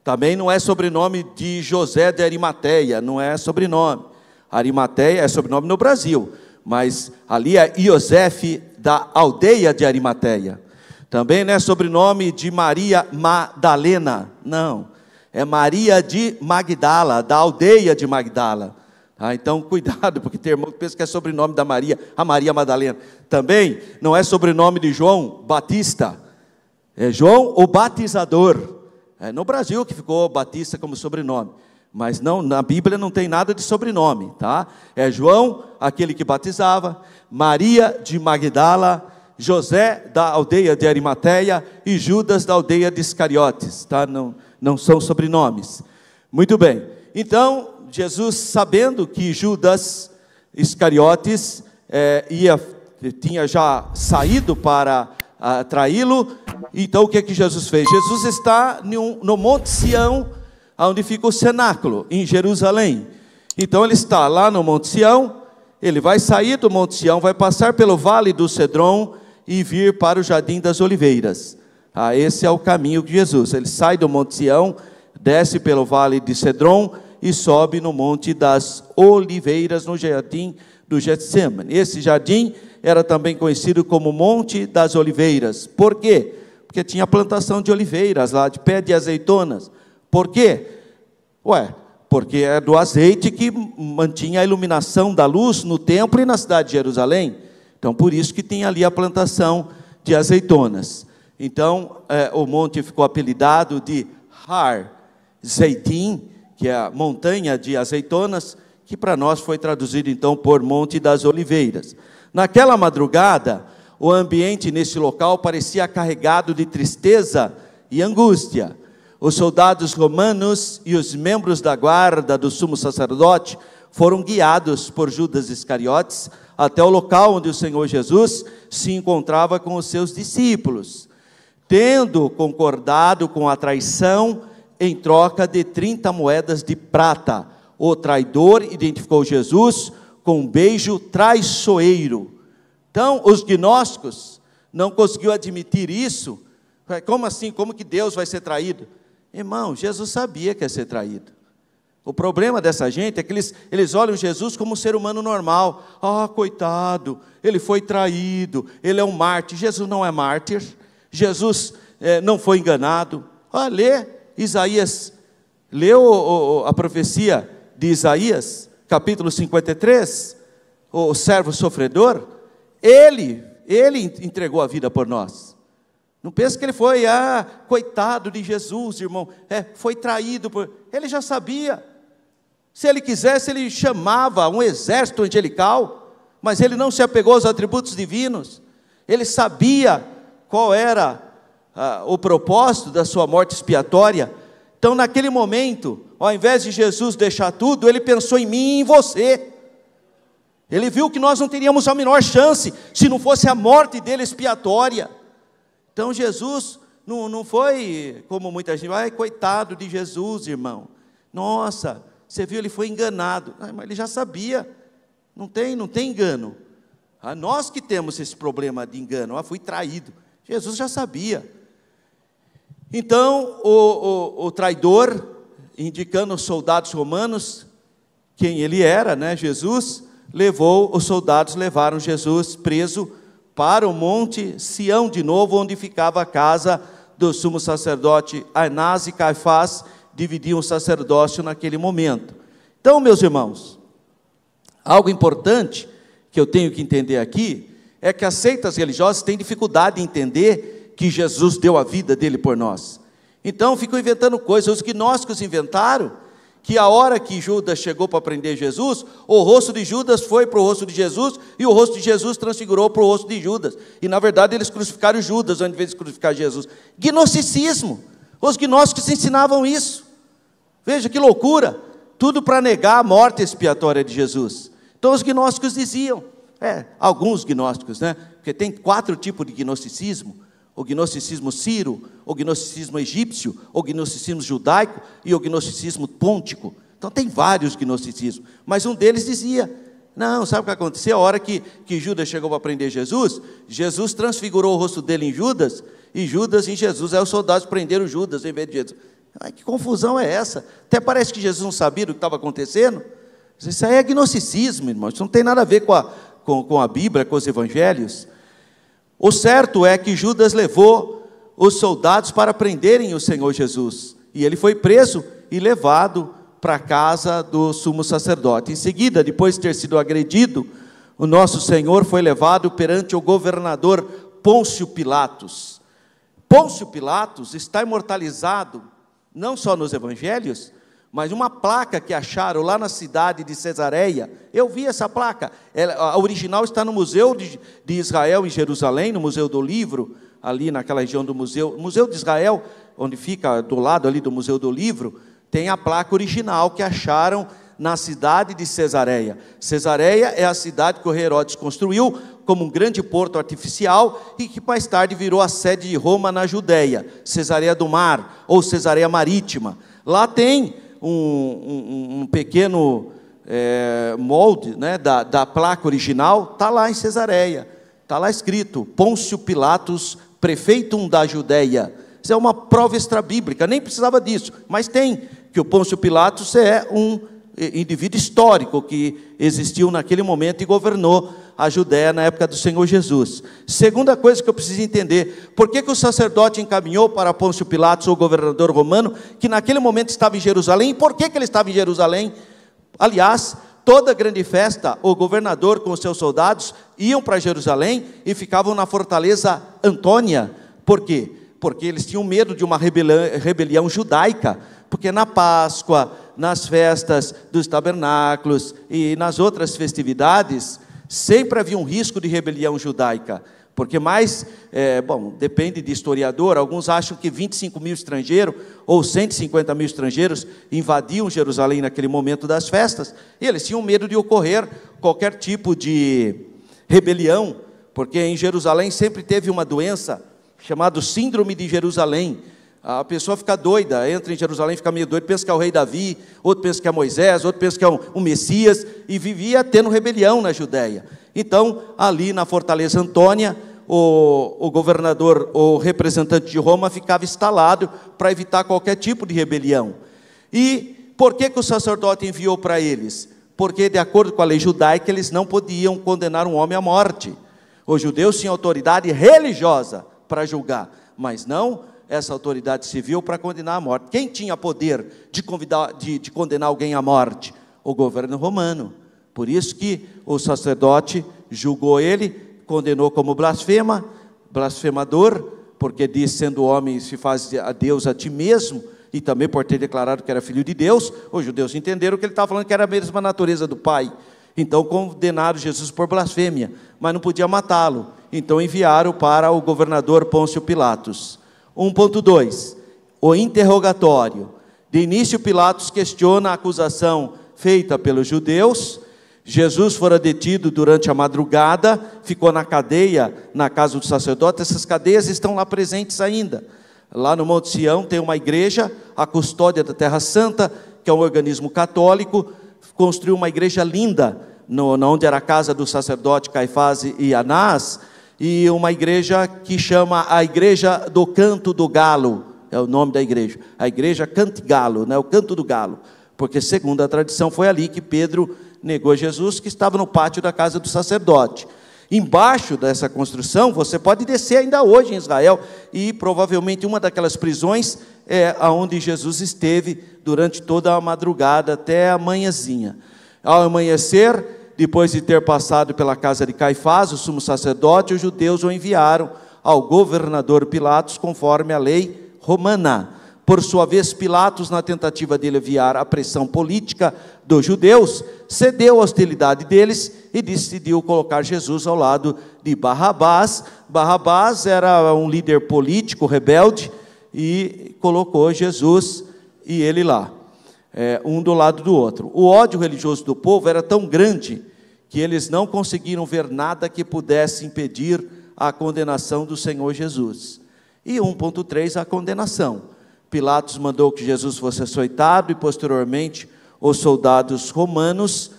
Também não é sobrenome de José de Arimateia, não é sobrenome. Arimateia é sobrenome no Brasil, mas ali é Iosefe da aldeia de Arimateia. Também não é sobrenome de Maria Madalena, não. É Maria de Magdala, da aldeia de Magdala. Então cuidado, porque tem irmão que pensa que é sobrenome da Maria, a Maria Madalena. Também não é sobrenome de João Batista, é João o Batizador. É no Brasil que ficou Batista como sobrenome, mas não, na Bíblia não tem nada de sobrenome, tá? É João, aquele que batizava, Maria de Magdala, José da aldeia de Arimateia e Judas da aldeia de Iscariotes, tá? Não são sobrenomes. Muito bem. Então, Jesus, sabendo que Judas Iscariotes tinha já saído para traí-lo, então o que é que Jesus fez? Jesus está no Monte Sião, onde fica o cenáculo, em Jerusalém. Então ele está lá no Monte Sião, ele vai sair do Monte Sião, vai passar pelo Vale do Cedron e vir para o Jardim das Oliveiras. Esse é o caminho de Jesus. Ele sai do Monte Sião, desce pelo Vale de Cedron e sobe no Monte das Oliveiras, no Jardim do Getsemane. Esse jardim era também conhecido como Monte das Oliveiras. Por quê? Porque tinha plantação de oliveiras lá, de pé de azeitonas. Por quê? Porque é do azeite que mantinha a iluminação da luz no templo e na cidade de Jerusalém. Então, por isso que tem ali a plantação de azeitonas. Então, o monte ficou apelidado de Har Zeitim, que é a montanha de azeitonas, que para nós foi traduzido então por Monte das Oliveiras. Naquela madrugada, o ambiente nesse local parecia carregado de tristeza e angústia. Os soldados romanos e os membros da guarda do sumo sacerdote foram guiados por Judas Iscariotes até o local onde o Senhor Jesus se encontrava com os seus discípulos, tendo concordado com a traição em troca de 30 moedas de prata. O traidor identificou Jesus com um beijo traiçoeiro. Então, os gnósticos não conseguiram admitir isso. Como assim? Como que Deus vai ser traído? Irmão, Jesus sabia que ia ser traído. O problema dessa gente é que eles olham Jesus como um ser humano normal. Coitado, ele foi traído, ele é um mártir. Jesus não é mártir, Jesus não foi enganado. Lê Isaías, leu a profecia de Isaías, capítulo 53, o servo sofredor, ele entregou a vida por nós. Não pense que ele foi, coitado de Jesus, irmão, foi traído por... Ele já sabia. Se ele quisesse, ele chamava um exército angelical, mas ele não se apegou aos atributos divinos. Ele sabia qual era o propósito da sua morte expiatória. Então, naquele momento, ao invés de Jesus deixar tudo, ele pensou em mim e em você. Ele viu que nós não teríamos a menor chance se não fosse a morte dele expiatória. Então, Jesus não foi como muita gente, coitado de Jesus, irmão. Nossa, você viu, ele foi enganado. Mas ele já sabia, não tem engano. Nós que temos esse problema de engano, fui traído. Jesus já sabia. Então, o traidor, indicando os soldados romanos, quem ele era, Jesus, os soldados levaram Jesus preso para o Monte Sião de novo, onde ficava a casa do sumo sacerdote Anás e Caifás, dividiam o sacerdócio naquele momento. Então, meus irmãos, algo importante que eu tenho que entender aqui, é que as seitas religiosas têm dificuldade em entender que Jesus deu a vida dele por nós. Então, ficam inventando coisas. Os gnósticos inventaram que a hora que Judas chegou para prender Jesus, o rosto de Judas foi para o rosto de Jesus, e o rosto de Jesus transfigurou para o rosto de Judas. E na verdade eles crucificaram Judas, ao invés de crucificar Jesus. Gnosticismo. Os gnósticos ensinavam isso. Veja que loucura. Tudo para negar a morte expiatória de Jesus. Então os gnósticos diziam, alguns gnósticos, porque tem 4 tipos de gnosticismo: o gnosticismo sírio, o gnosticismo egípcio, o gnosticismo judaico e o gnosticismo pôntico. Então tem vários gnosticismos, mas um deles dizia, não, sabe o que aconteceu? A hora que Judas chegou para prender Jesus, Jesus transfigurou o rosto dele em Judas, e Judas em Jesus. Aí os soldados prenderam Judas em vez de Jesus. Que confusão é essa? Até parece que Jesus não sabia do que estava acontecendo. Isso aí é gnosticismo, irmão. Isso não tem nada a ver com a Bíblia, com os evangelhos. O certo é que Judas levou os soldados para prenderem o Senhor Jesus, e ele foi preso e levado para a casa do sumo sacerdote. Em seguida, depois de ter sido agredido, o nosso Senhor foi levado perante o governador Pôncio Pilatos. Pôncio Pilatos está imortalizado não só nos evangelhos, mas uma placa que acharam lá na cidade de Cesareia. Eu vi essa placa, a original está no Museu de Israel em Jerusalém, no Museu do Livro, ali naquela região do Museu de Israel, onde fica do lado ali do Museu do Livro, tem a placa original que acharam na cidade de Cesareia. Cesareia é a cidade que o rei Herodes construiu como um grande porto artificial e que mais tarde virou a sede de Roma na Judéia, Cesareia do Mar ou Cesareia Marítima. Lá tem um pequeno molde, né, da placa original, está lá em Cesareia, está lá escrito: Pôncio Pilatos, prefeitum da Judéia. Isso é uma prova extrabíblica, nem precisava disso, mas tem, que o Pôncio Pilatos é um indivíduo histórico que existiu naquele momento e governou a Judéia na época do Senhor Jesus. Segunda coisa que eu preciso entender: por que o sacerdote encaminhou para Pôncio Pilatos, o governador romano, que naquele momento estava em Jerusalém? E por que ele estava em Jerusalém? Aliás, toda grande festa, o governador com os seus soldados iam para Jerusalém e ficavam na fortaleza Antônia. Por quê? Porque eles tinham medo de uma rebelião judaica, porque na Páscoa, nas festas dos tabernáculos e nas outras festividades, sempre havia um risco de rebelião judaica, porque depende de historiador, alguns acham que 25 mil estrangeiros, ou 150 mil estrangeiros, invadiam Jerusalém naquele momento das festas, e eles tinham medo de ocorrer qualquer tipo de rebelião, porque em Jerusalém sempre teve uma doença chamada Síndrome de Jerusalém. A pessoa fica doida, entra em Jerusalém, fica meio doida, pensa que é o rei Davi, outro pensa que é Moisés, outro pensa que é um Messias, e vivia tendo rebelião na Judéia. Então, ali na fortaleza Antônia, o governador, o representante de Roma, ficava instalado para evitar qualquer tipo de rebelião. E por que o sacerdote enviou para eles? Porque, de acordo com a lei judaica, eles não podiam condenar um homem à morte. Os judeus tinham autoridade religiosa para julgar, mas não essa autoridade civil para condenar à morte. Quem tinha poder de condenar alguém à morte? O governo romano. Por isso que o sacerdote julgou ele, condenou como blasfemador, porque diz: sendo homem, se faz a Deus a ti mesmo, e também por ter declarado que era filho de Deus. Os judeus entenderam que ele estava falando que era a mesma natureza do Pai. Então condenaram Jesus por blasfêmia, mas não podia matá-lo. Então enviaram para o governador Pôncio Pilatos. 1.2, o interrogatório. De início, Pilatos questiona a acusação feita pelos judeus. Jesus fora detido durante a madrugada, ficou na cadeia, na casa do sacerdote. Essas cadeias estão lá presentes ainda. Lá no Monte Sião tem uma igreja, a Custódia da Terra Santa, que é um organismo católico, construiu uma igreja linda, onde era a casa do sacerdote Caifás e Anás, e uma igreja que chama a Igreja do Canto do Galo, é o nome da igreja, a Igreja Cantigalo, né, o Canto do Galo, porque segundo a tradição foi ali que Pedro negou Jesus, que estava no pátio da casa do sacerdote. Embaixo dessa construção, você pode descer ainda hoje em Israel, e provavelmente uma daquelas prisões é onde Jesus esteve durante toda a madrugada, até a manhãzinha. Ao amanhecer, depois de ter passado pela casa de Caifás, o sumo sacerdote, os judeus o enviaram ao governador Pilatos, conforme a lei romana. Por sua vez, Pilatos, na tentativa de aliviar a pressão política dos judeus, cedeu à hostilidade deles e decidiu colocar Jesus ao lado de Barrabás. Barrabás era um líder político rebelde e colocou Jesus e ele lá, um do lado do outro. O ódio religioso do povo era tão grande que eles não conseguiram ver nada que pudesse impedir a condenação do Senhor Jesus. E 1.3, a condenação. Pilatos mandou que Jesus fosse açoitado e posteriormente os soldados romanos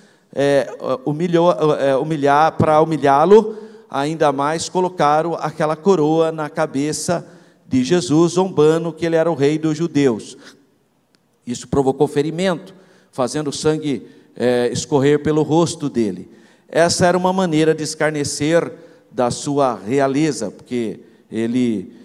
para humilhá-lo, ainda mais colocaram aquela coroa na cabeça de Jesus, zombando que ele era o rei dos judeus. Isso provocou ferimento, fazendo o sangue escorrer pelo rosto dele. Essa era uma maneira de escarnecer da sua realeza, porque ele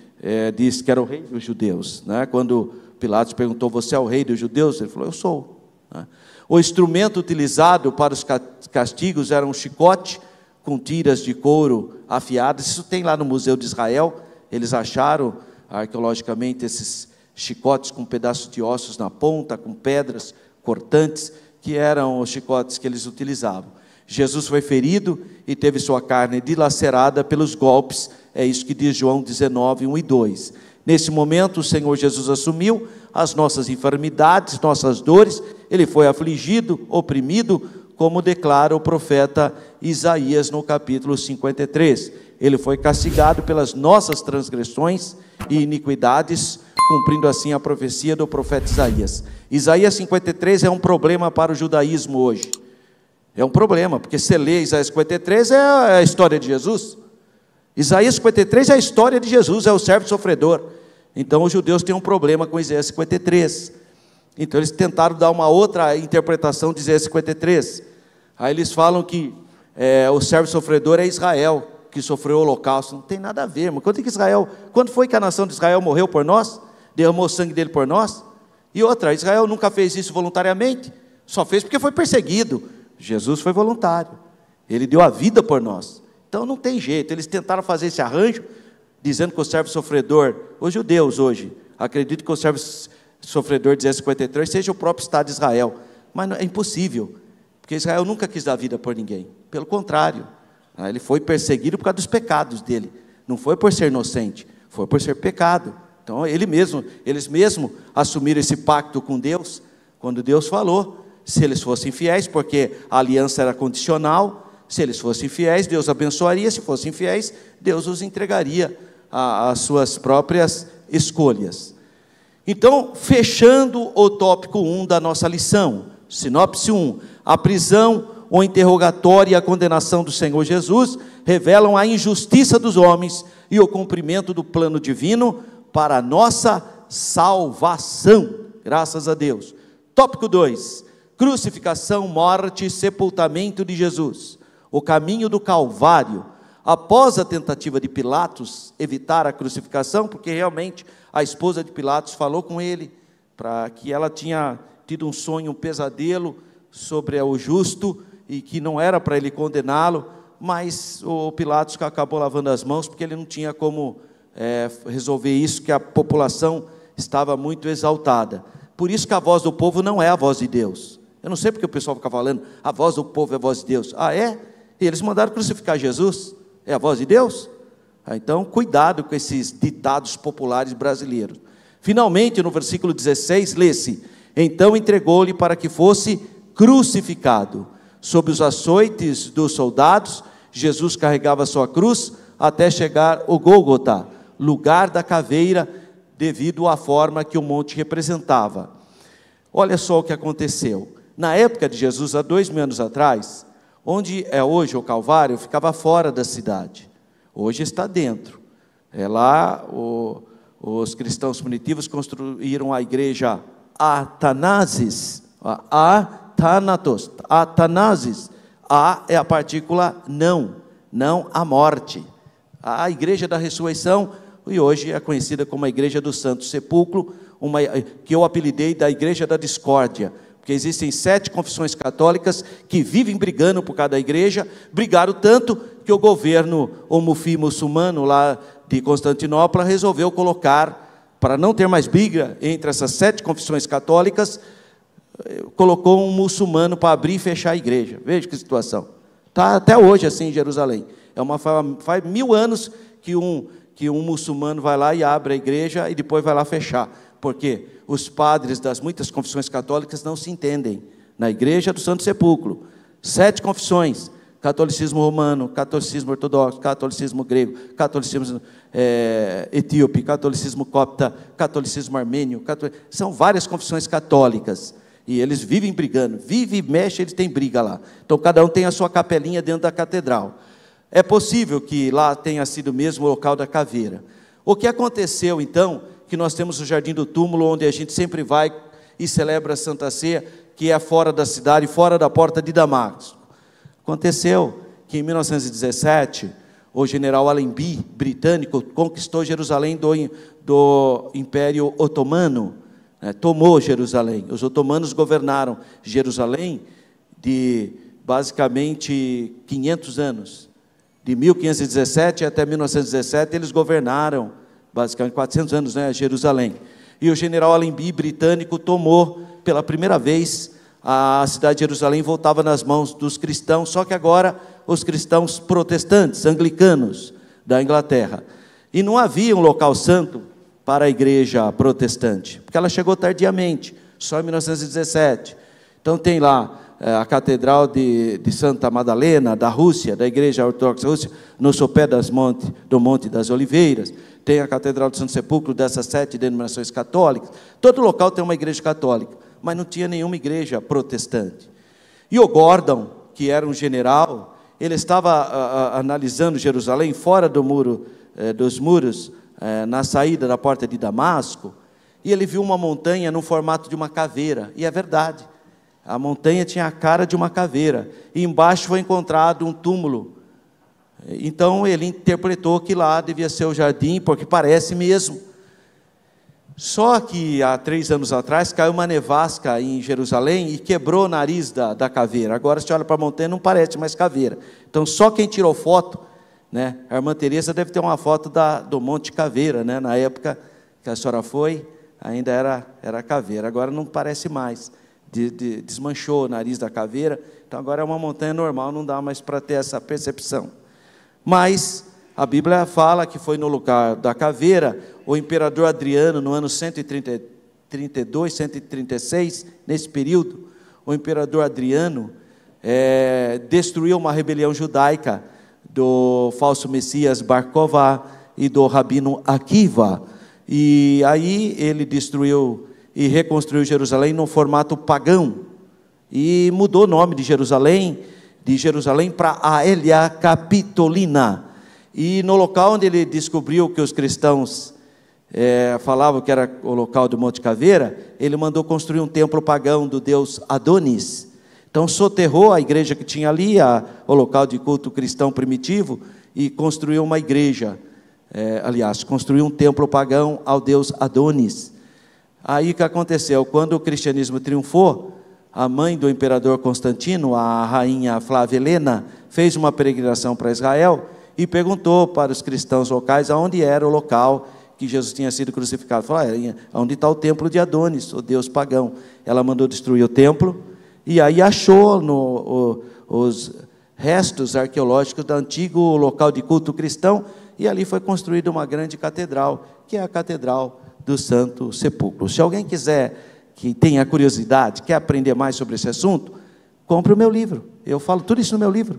disse que era o rei dos judeus, né? Quando Pilatos perguntou: você é o rei dos judeus? Ele falou: eu sou, né? O instrumento utilizado para os castigos era um chicote com tiras de couro afiadas. Isso tem lá no Museu de Israel. Eles acharam arqueologicamente esses chicotes com pedaços de ossos na ponta, com pedras cortantes, que eram os chicotes que eles utilizavam. Jesus foi ferido e teve sua carne dilacerada pelos golpes. É isso que diz João 19, 1 e 2. Nesse momento, o Senhor Jesus assumiu as nossas enfermidades, nossas dores, ele foi afligido, oprimido, como declara o profeta Isaías no capítulo 53. Ele foi castigado pelas nossas transgressões e iniquidades, cumprindo assim a profecia do profeta Isaías. Isaías 53 é um problema para o judaísmo hoje. É um problema, porque se lê Isaías 53 é a história de Jesus. Isaías 53 é a história de Jesus, é o servo sofredor. Então os judeus têm um problema com Isaías 53. Então eles tentaram dar uma outra interpretação de Isaías 53. Aí eles falam que o servo sofredor é Israel, que sofreu o holocausto. Não tem nada a ver, mas quando foi que a nação de Israel morreu por nós? Derramou o sangue dele por nós? E outra, Israel nunca fez isso voluntariamente, só fez porque foi perseguido. Jesus foi voluntário, ele deu a vida por nós. Então não tem jeito, eles tentaram fazer esse arranjo, dizendo que o servo sofredor, os judeus hoje, acreditam que o servo sofredor de Isaías 53 seja o próprio Estado de Israel, mas é impossível, porque Israel nunca quis dar vida por ninguém, pelo contrário, ele foi perseguido por causa dos pecados dele, não foi por ser inocente, foi por ser pecado. Então eles mesmos assumiram esse pacto com Deus, quando Deus falou, se eles fossem fiéis, porque a aliança era condicional, se eles fossem fiéis, Deus abençoaria, se fossem fiéis, Deus os entregaria às suas próprias escolhas. Então, fechando o tópico 1 da nossa lição, sinopse 1, a prisão, o interrogatório e a condenação do Senhor Jesus revelam a injustiça dos homens e o cumprimento do plano divino para a nossa salvação, graças a Deus. Tópico 2, crucificação, morte e sepultamento de Jesus, o caminho do Calvário. Após a tentativa de Pilatos evitar a crucificação, porque realmente a esposa de Pilatos falou com ele, para que ela tinha tido um sonho, um pesadelo sobre o justo, e que não era para ele condená-lo, mas o Pilatos acabou lavando as mãos, porque ele não tinha como resolver isso, que a população estava muito exaltada. Por isso que a voz do povo não é a voz de Deus. Eu não sei porque o pessoal fica falando, a voz do povo é a voz de Deus. Ah, é? E eles mandaram crucificar Jesus? É a voz de Deus? Então, cuidado com esses ditados populares brasileiros. Finalmente, no versículo 16, lê-se: então entregou-lhe para que fosse crucificado. Sob os açoites dos soldados, Jesus carregava sua cruz até chegar ao Gólgota, lugar da caveira, devido à forma que o monte representava. Olha só o que aconteceu. Na época de Jesus, há 2000 anos atrás, onde é hoje o Calvário, ficava fora da cidade. Hoje está dentro. Lá os cristãos primitivos construíram a igreja Atanasis. Atanasis. A é a partícula não a morte. A igreja da ressurreição, e hoje é conhecida como a igreja do Santo Sepulcro, que eu apelidei da igreja da discórdia, porque existem 7 confissões católicas que vivem brigando por cada igreja, brigaram tanto que o governo muçulmano lá de Constantinopla resolveu colocar, para não ter mais briga entre essas 7 confissões católicas, colocou um muçulmano para abrir e fechar a igreja. Veja que situação. Está até hoje assim em Jerusalém. Faz 1000 anos que um muçulmano vai lá e abre a igreja e depois vai lá fechar. Porque os padres das muitas confissões católicas não se entendem. Na igreja do Santo Sepulcro, 7 confissões: catolicismo romano, catolicismo ortodoxo, catolicismo grego, catolicismo etíope, catolicismo copta, catolicismo armênio, são várias confissões católicas. E eles vivem brigando, vive e mexe, eles têm briga lá. Então cada um tem a sua capelinha dentro da catedral. É possível que lá tenha sido mesmo o local da caveira. O que aconteceu então, que nós temos o Jardim do Túmulo, onde a gente sempre vai e celebra a Santa Ceia, que é fora da cidade, fora da porta de Damasco. Aconteceu que em 1917, o general Allenby, britânico, conquistou Jerusalém do Império Otomano, tomou Jerusalém. Os otomanos governaram Jerusalém de basicamente 500 anos. De 1517 até 1917, eles governaram basicamente 400 anos, Jerusalém. E o general Allenby, britânico, tomou pela primeira vez a cidade de Jerusalém, voltava nas mãos dos cristãos, só que agora os cristãos protestantes, anglicanos da Inglaterra. E não havia um local santo para a igreja protestante? Porque ela chegou tardiamente, só em 1917. Então tem lá a Catedral de Santa Madalena, da Rússia, da Igreja Ortodoxa Rússia, no sopé do Monte das Oliveiras. Tem a Catedral do Santo Sepulcro, dessas 7 denominações católicas. Todo local tem uma igreja católica, mas não tinha nenhuma igreja protestante. E o Gordon, que era um general, ele estava analisando Jerusalém, fora do muro, dos muros, na saída da porta de Damasco, e ele viu uma montanha no formato de uma caveira, e é verdade, a montanha tinha a cara de uma caveira, e embaixo foi encontrado um túmulo. Então ele interpretou que lá devia ser o jardim, porque parece mesmo. Só que há 3 anos atrás caiu uma nevasca em Jerusalém e quebrou o nariz da caveira. Agora você olha para a montanha, não parece mais caveira. Então só quem tirou foto, né? A irmã Teresa deve ter uma foto do Monte Caveira, né? Na época que a senhora foi, ainda era caveira. Agora não parece mais. Desmanchou o nariz da caveira. Então agora é uma montanha normal, não dá mais para ter essa percepção. Mas a Bíblia fala que foi no lugar da caveira, o imperador Adriano, no ano 132, 136, nesse período, o imperador Adriano destruiu uma rebelião judaica do falso Messias Bar Kokhba e do rabino Akiva. E aí ele destruiu e reconstruiu Jerusalém no formato pagão. E mudou o nome de Jerusalém para Aelia Capitolina. E no local onde ele descobriu que os cristãos falavam que era o local do Monte Caveira, ele mandou construir um templo pagão do deus Adonis. Então soterrou a igreja que tinha ali, o local de culto cristão primitivo, e construiu uma igreja, construiu um templo pagão ao deus Adonis. Aí o que aconteceu? Quando o cristianismo triunfou, a mãe do imperador Constantino, a rainha Flávia Helena, fez uma peregrinação para Israel e perguntou para os cristãos locais aonde era o local que Jesus tinha sido crucificado. Falou, onde está o templo de Adonis, o deus pagão. Ela mandou destruir o templo e aí achou os restos arqueológicos do antigo local de culto cristão, e ali foi construída uma grande catedral, que é a Catedral do Santo Sepulcro. Se alguém quiser, que tenha curiosidade, quer aprender mais sobre esse assunto, compre o meu livro. Eu falo tudo isso no meu livro.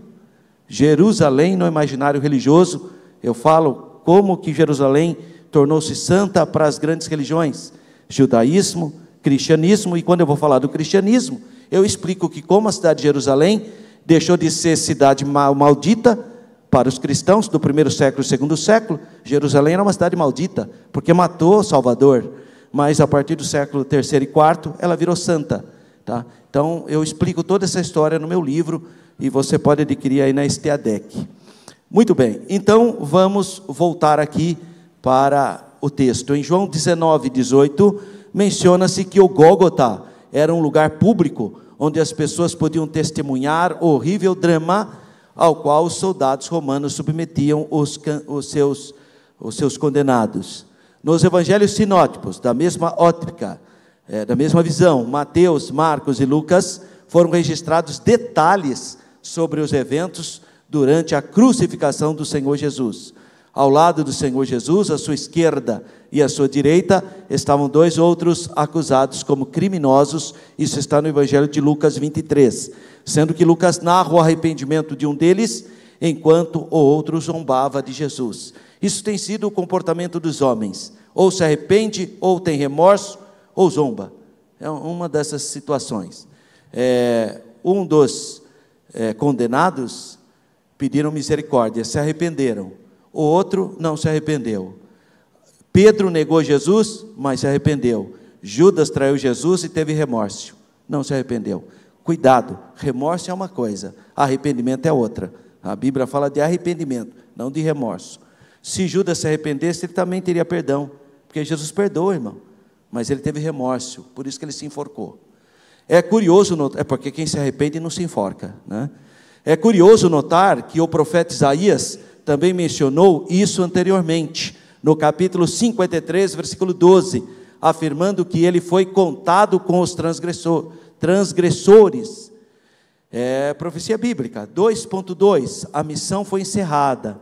Jerusalém no imaginário religioso. Eu falo como que Jerusalém tornou-se santa para as grandes religiões, judaísmo, cristianismo, e quando eu vou falar do cristianismo, eu explico que como a cidade de Jerusalém deixou de ser cidade maldita para os cristãos do primeiro século e segundo século, Jerusalém era uma cidade maldita, porque matou Salvador, mas a partir do século terceiro e quarto, ela virou santa, tá? Então, eu explico toda essa história no meu livro, e você pode adquirir aí na Esteadec. Muito bem, então, vamos voltar aqui para o texto. Em João 19, 18, menciona-se que o Gólgota era um lugar público, onde as pessoas podiam testemunhar o horrível drama ao qual os soldados romanos submetiam os seus condenados. Nos evangelhos sinóticos, da mesma ótica, da mesma visão, Mateus, Marcos e Lucas, foram registrados detalhes sobre os eventos durante a crucificação do Senhor Jesus. Ao lado do Senhor Jesus, à sua esquerda e à sua direita, estavam 2 outros acusados como criminosos. Isso está no evangelho de Lucas 23, sendo que Lucas narra o arrependimento de um deles, enquanto o outro zombava de Jesus. Isso tem sido o comportamento dos homens, ou se arrepende, ou tem remorso, ou zomba. É uma dessas situações. Um dos condenados pediram misericórdia, se arrependeram. O outro não se arrependeu. Pedro negou Jesus, mas se arrependeu. Judas traiu Jesus e teve remorso, não se arrependeu. Cuidado, remorso é uma coisa, arrependimento é outra. A Bíblia fala de arrependimento, não de remorso. Se Judas se arrependesse, ele também teria perdão, porque Jesus perdoa, irmão, mas ele teve remorso, por isso que ele se enforcou. É curioso notar, porque quem se arrepende não se enforca, né? É curioso notar que o profeta Isaías também mencionou isso anteriormente, no capítulo 53, versículo 12, afirmando que ele foi contado com os transgressores. Profecia bíblica. 2.2, a missão foi encerrada.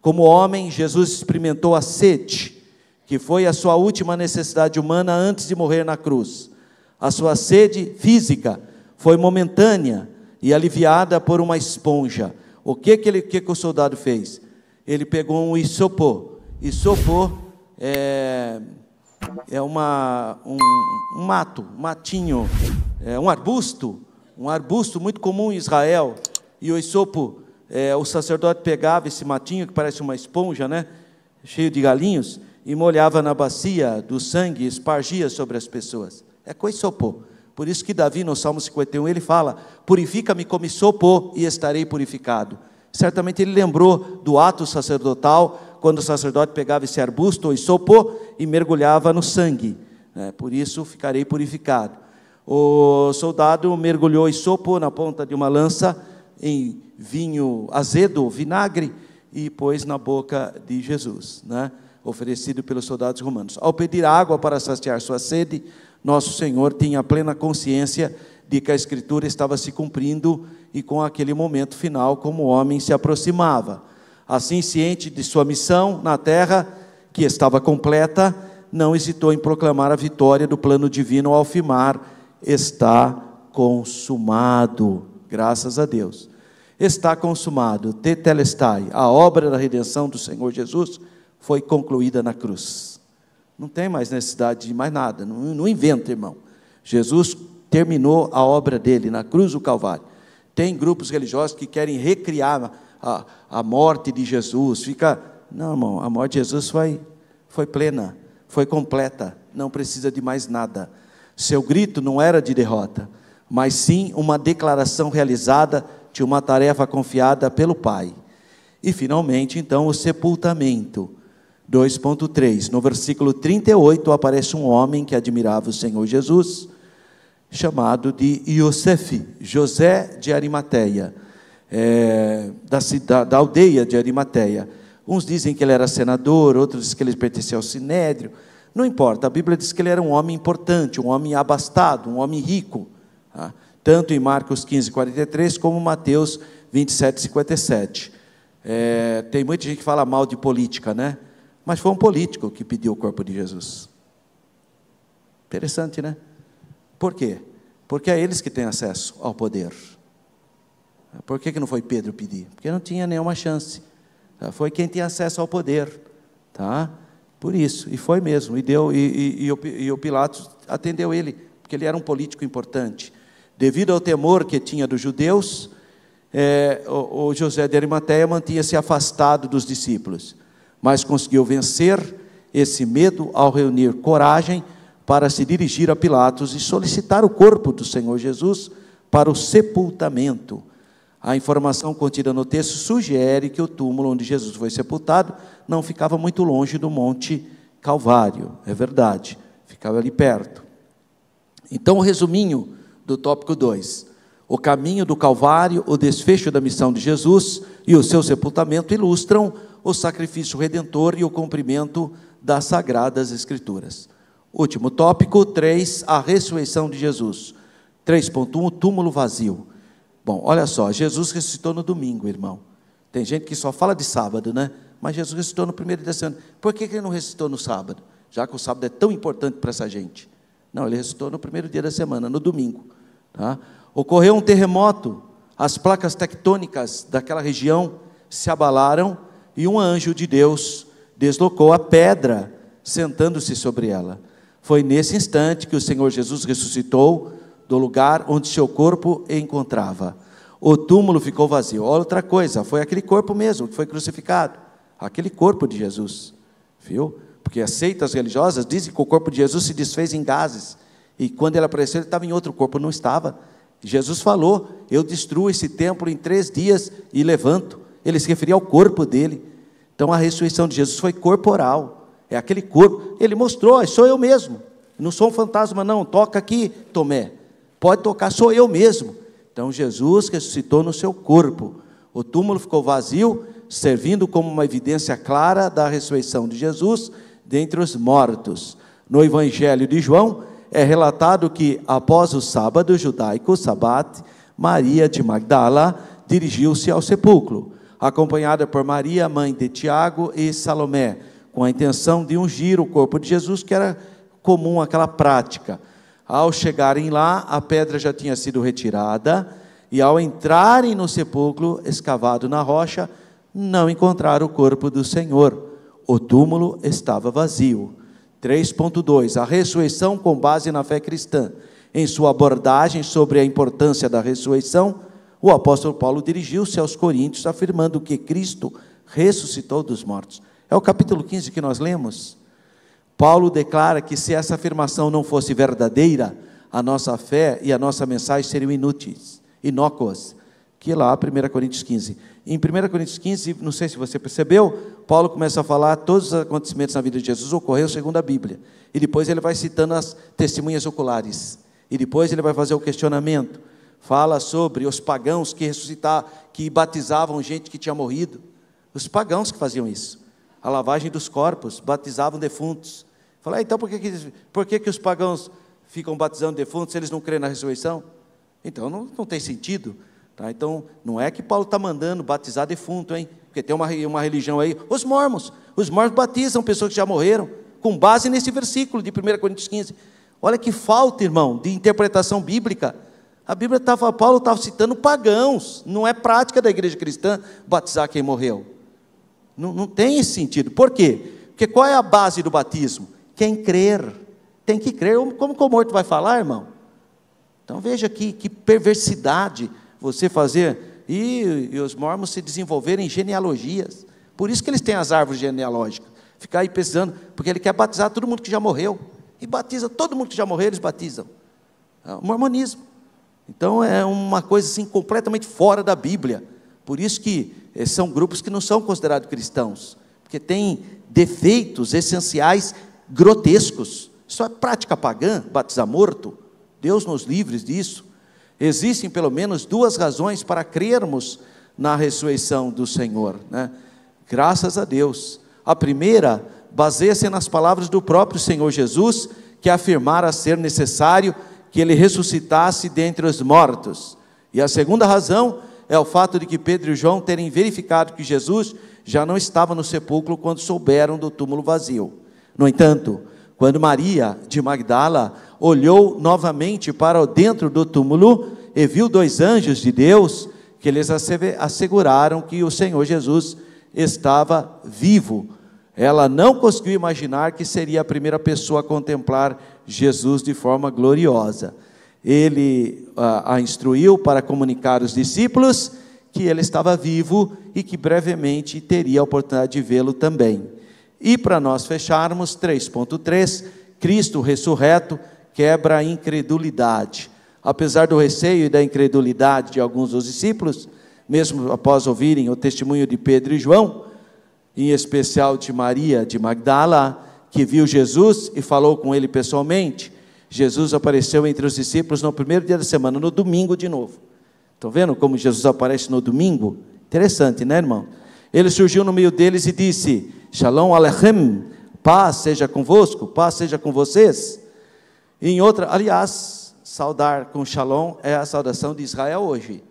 Como homem, Jesus experimentou a sede, que foi a sua última necessidade humana antes de morrer na cruz. A sua sede física foi momentânea e aliviada por uma esponja. O que o soldado fez? Ele pegou um isopor. Isopor é um mato, um matinho, um arbusto muito comum em Israel. E o isopo, o sacerdote pegava esse matinho, que parece uma esponja, né, cheio de galinhos, e molhava na bacia do sangue e espargia sobre as pessoas. É com isopor. Por isso que Davi, no Salmo 51, ele fala: purifica-me como isopor e estarei purificado. Certamente ele lembrou do ato sacerdotal, quando o sacerdote pegava esse arbusto ou isopor e mergulhava no sangue. Por isso ficarei purificado. O soldado mergulhou isopor na ponta de uma lança em vinho azedo, vinagre, e pôs na boca de Jesus, oferecido pelos soldados romanos. Ao pedir água para saciar sua sede, nosso Senhor tinha plena consciência de que a Escritura estava se cumprindo e com aquele momento final, como o homem se aproximava. Assim, ciente de sua missão na terra, que estava completa, não hesitou em proclamar a vitória do plano divino ao afirmar: está consumado. Graças a Deus. Está consumado, tetelestai, a obra da redenção do Senhor Jesus foi concluída na cruz. Não tem mais necessidade de mais nada, não inventa, irmão. Jesus terminou a obra dele na cruz do Calvário. Tem grupos religiosos que querem recriar a morte de Jesus. Não, irmão, a morte de Jesus foi plena, foi completa, não precisa de mais nada. Seu grito não era de derrota, mas sim uma declaração realizada de uma tarefa confiada pelo Pai. E finalmente, então, o sepultamento. 2.3, no versículo 38, aparece um homem que admirava o Senhor Jesus, chamado de Iosef, José de Arimateia, da aldeia de Arimateia. Uns dizem que ele era senador, outros dizem que ele pertencia ao Sinédrio. Não importa, a Bíblia diz que ele era um homem importante, um homem abastado, um homem rico, tanto em Marcos 15:43, como Mateus 27:57. Tem muita gente que fala mal de política, né? Mas foi um político que pediu o corpo de Jesus. Interessante, né? Por quê? Porque é eles que têm acesso ao poder. Por que não foi Pedro pedir? Porque não tinha nenhuma chance. Foi quem tinha acesso ao poder. Por isso, e foi mesmo. E o Pilatos atendeu ele, porque ele era um político importante. Devido ao temor que tinha dos judeus, o José de Arimateia mantinha-se afastado dos discípulos, mas conseguiu vencer esse medo ao reunir coragem para se dirigir a Pilatos e solicitar o corpo do Senhor Jesus para o sepultamento. A informação contida no texto sugere que o túmulo onde Jesus foi sepultado não ficava muito longe do Monte Calvário. É verdade, ficava ali perto. Então, o resuminho do tópico 2. O caminho do Calvário, o desfecho da missão de Jesus e o seu sepultamento ilustram o sacrifício redentor e o cumprimento das Sagradas Escrituras. Último tópico, 3, a ressurreição de Jesus. 3.1, o túmulo vazio. Bom, olha só, Jesus ressuscitou no domingo, irmão. Tem gente que só fala de sábado, né? Mas Jesus ressuscitou no primeiro dia da semana. Por que ele não ressuscitou no sábado? Já que o sábado é tão importante para essa gente. Não, ele ressuscitou no primeiro dia da semana, no domingo. Ocorreu um terremoto, as placas tectônicas daquela região se abalaram e um anjo de Deus deslocou a pedra, sentando-se sobre ela. Foi nesse instante que o Senhor Jesus ressuscitou do lugar onde seu corpo encontrava. O túmulo ficou vazio. Outra coisa, foi aquele corpo mesmo que foi crucificado, aquele corpo de Jesus, viu? Porque as seitas religiosas dizem que o corpo de Jesus se desfez em gases, e quando ele apareceu, ele estava em outro corpo, não estava. Jesus falou: eu destruo esse templo em 3 dias e levanto. Ele se referia ao corpo dele. Então a ressurreição de Jesus foi corporal, é aquele corpo. Ele mostrou: sou eu mesmo, não sou um fantasma não, toca aqui, Tomé, pode tocar, sou eu mesmo. Então Jesus ressuscitou no seu corpo. O túmulo ficou vazio, servindo como uma evidência clara da ressurreição de Jesus dentre os mortos. No Evangelho de João é relatado que, após o sábado judaico, o Sabat, Maria de Magdala dirigiu-se ao sepulcro, acompanhada por Maria, mãe de Tiago, e Salomé, com a intenção de ungir o corpo de Jesus, que era comum aquela prática. Ao chegarem lá, a pedra já tinha sido retirada, e ao entrarem no sepulcro escavado na rocha, não encontraram o corpo do Senhor. O túmulo estava vazio. 3.2. A ressurreição com base na fé cristã. Em sua abordagem sobre a importância da ressurreição, o apóstolo Paulo dirigiu-se aos coríntios, afirmando que Cristo ressuscitou dos mortos. É o capítulo 15 que nós lemos. Paulo declara que se essa afirmação não fosse verdadeira, a nossa fé e a nossa mensagem seriam inúteis, inócuas. Que lá, 1 Coríntios 15. Em 1 Coríntios 15, não sei se você percebeu, Paulo começa a falar todos os acontecimentos na vida de Jesus ocorreu segundo a Bíblia. E depois ele vai citando as testemunhas oculares. E depois ele vai fazer o questionamento. Fala sobre os pagãos que batizavam gente que tinha morrido. Os pagãos que faziam isso. A lavagem dos corpos, batizavam defuntos. Fala, então por que os pagãos ficam batizando defuntos se eles não creem na ressurreição? Então não tem sentido. Tá? Então, não é que Paulo está mandando batizar defunto, hein? Porque tem uma religião aí, os mormons batizam pessoas que já morreram, com base nesse versículo de 1 Coríntios 15. Olha que falta, irmão, de interpretação bíblica. A Bíblia Paulo estava citando pagãos, não é prática da igreja cristã batizar quem morreu. Não tem esse sentido. Por quê? Porque qual é a base do batismo? Quem crer, tem que crer. Como que o morto vai falar, irmão? Então veja que perversidade você fazer, e os mormons se desenvolverem em genealogias. Por isso que eles têm as árvores genealógicas. Ficar aí pesando, porque ele quer batizar todo mundo que já morreu. E batiza todo mundo que já morreu, eles batizam. É o mormonismo. Então é uma coisa assim completamente fora da Bíblia. Por isso que são grupos que não são considerados cristãos, porque têm defeitos essenciais grotescos. Isso é prática pagã, batizar morto. Deus nos livre disso. Existem pelo menos duas razões para crermos na ressurreição do Senhor, né? Graças a Deus. A primeira baseia-se nas palavras do próprio Senhor Jesus, que afirmara ser necessário que ele ressuscitasse dentre os mortos. E a segunda razão é o fato de que Pedro e João terem verificado que Jesus já não estava no sepulcro quando souberam do túmulo vazio. No entanto, quando Maria de Magdala olhou novamente para dentro do túmulo e viu dois anjos de Deus, que lhes asseguraram que o Senhor Jesus estava vivo. Ela não conseguiu imaginar que seria a primeira pessoa a contemplar Jesus de forma gloriosa. Ele a instruiu para comunicar aos discípulos que ele estava vivo e que brevemente teria a oportunidade de vê-lo também. E para nós fecharmos, 3.3, Cristo ressurreto quebra a incredulidade. Apesar do receio e da incredulidade de alguns dos discípulos, mesmo após ouvirem o testemunho de Pedro e João, em especial de Maria de Magdala, que viu Jesus e falou com ele pessoalmente, Jesus apareceu entre os discípulos no primeiro dia da semana, no domingo de novo. Estão vendo como Jesus aparece no domingo? Interessante, né, irmão? Ele surgiu no meio deles e disse: Shalom Alechem, paz seja convosco, paz seja com vocês. Em outra, aliás, saudar com Shalom é a saudação de Israel hoje,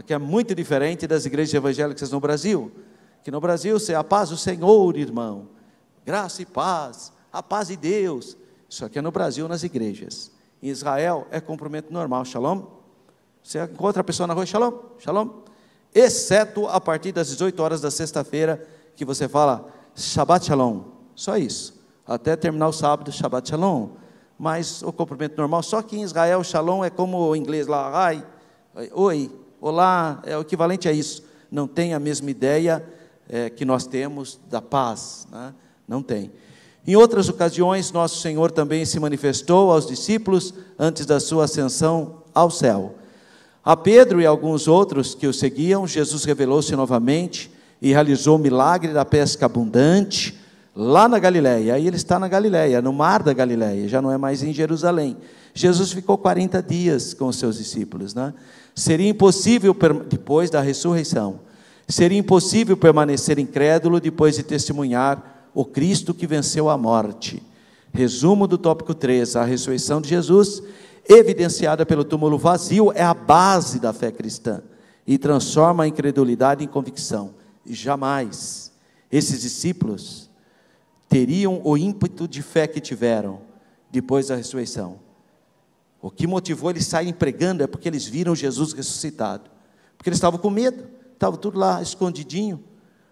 que é muito diferente das igrejas evangélicas no Brasil. Que no Brasil é a paz do Senhor, irmão, graça e paz, a paz de Deus. Isso aqui é no Brasil, nas igrejas. Em Israel é cumprimento normal, Shalom. Você encontra a pessoa na rua, Shalom, Shalom. Exceto a partir das 18 horas da sexta-feira, que você fala Shabbat Shalom, só isso. Até terminar o sábado, Shabbat Shalom. Mas o cumprimento normal, só que em Israel, Shalom é como o inglês lá, hi, oi, olá, é o equivalente a isso. Não tem a mesma ideia que nós temos da paz, né? Não tem. Em outras ocasiões, nosso Senhor também se manifestou aos discípulos antes da sua ascensão ao céu. A Pedro e alguns outros que o seguiam, Jesus revelou-se novamente e realizou o milagre da pesca abundante lá na Galileia. Aí ele está na Galileia, no mar da Galileia, já não é mais em Jerusalém. Jesus ficou 40 dias com os seus discípulos, né? Seria impossível, depois da ressurreição, seria impossível permanecer incrédulo depois de testemunhar o Cristo que venceu a morte. Resumo do tópico 3, a ressurreição de Jesus, evidenciada pelo túmulo vazio, é a base da fé cristã e transforma a incredulidade em convicção. E jamais esses discípulos teriam o ímpeto de fé que tiveram depois da ressurreição. O que motivou eles saírem pregando é porque eles viram Jesus ressuscitado. Porque eles estavam com medo, estavam tudo lá escondidinho.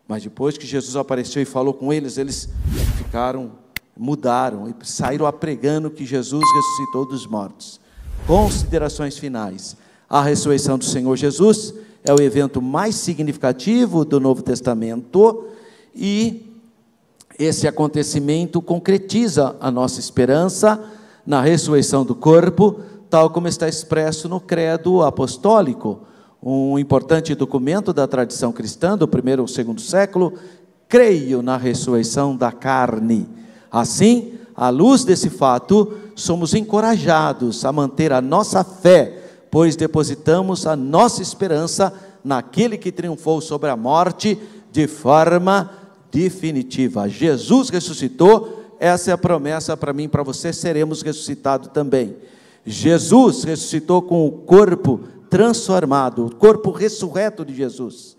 Mas depois que Jesus apareceu e falou com eles, eles mudaram e saíram pregando que Jesus ressuscitou dos mortos. Considerações finais. A ressurreição do Senhor Jesus é o evento mais significativo do Novo Testamento e esse acontecimento concretiza a nossa esperança na ressurreição do corpo, tal como está expresso no Credo Apostólico, um importante documento da tradição cristã do primeiro ou segundo século. Creio na ressurreição da carne. Assim, à luz desse fato, somos encorajados a manter a nossa fé, pois depositamos a nossa esperança naquele que triunfou sobre a morte de forma definitiva. Jesus ressuscitou. Essa é a promessa para mim e para você, seremos ressuscitados também. Jesus ressuscitou com o corpo transformado, o corpo ressurreto de Jesus,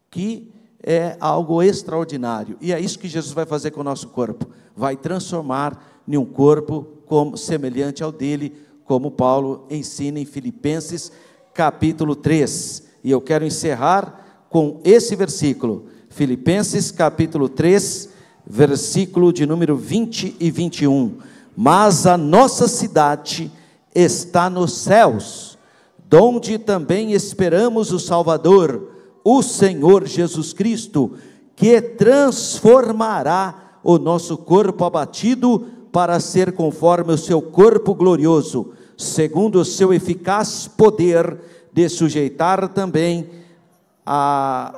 que é algo extraordinário, e é isso que Jesus vai fazer com o nosso corpo, vai transformar em um corpo semelhante ao dele, como Paulo ensina em Filipenses capítulo 3, e eu quero encerrar com esse versículo, Filipenses capítulo 3, versículo de número 20 e 21, mas a nossa cidade está nos céus, donde também esperamos o Salvador, o Senhor Jesus Cristo, que transformará o nosso corpo abatido para ser conforme o seu corpo glorioso, segundo o seu eficaz poder de sujeitar também a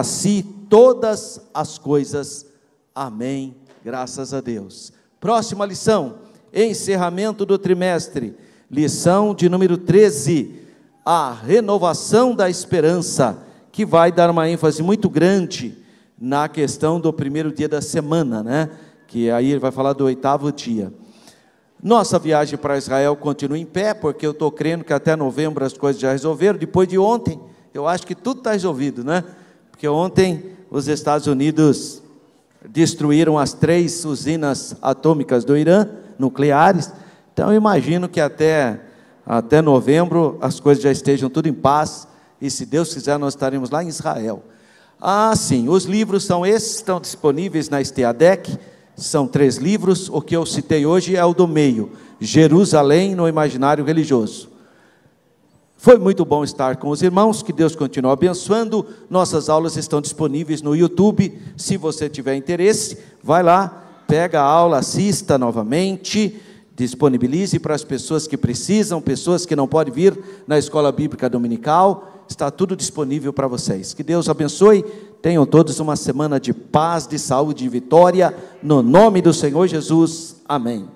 si todas as coisas. Amém, graças a Deus. Próxima lição, encerramento do trimestre, lição de número 13, a renovação da esperança, que vai dar uma ênfase muito grande na questão do primeiro dia da semana, né? Que aí ele vai falar do 8º dia. Nossa viagem para Israel continua em pé, porque eu estou crendo que até novembro as coisas já resolveram. Depois de ontem, eu acho que tudo está resolvido, né? Porque ontem os Estados Unidos destruíram as 3 usinas atômicas do Irã, nucleares. Então eu imagino que até novembro as coisas já estejam tudo em paz, e se Deus quiser nós estaremos lá em Israel. Sim, os livros são esses, estão disponíveis na Steadec, são 3 livros, o que eu citei hoje é o do meio, Jerusalém no imaginário religioso. Foi muito bom estar com os irmãos, que Deus continue abençoando. Nossas aulas estão disponíveis no YouTube, se você tiver interesse, vai lá, pega a aula, assista novamente, disponibilize para as pessoas que precisam, pessoas que não podem vir na escola bíblica dominical, está tudo disponível para vocês. Que Deus abençoe, tenham todos uma semana de paz, de saúde e vitória, no nome do Senhor Jesus, amém.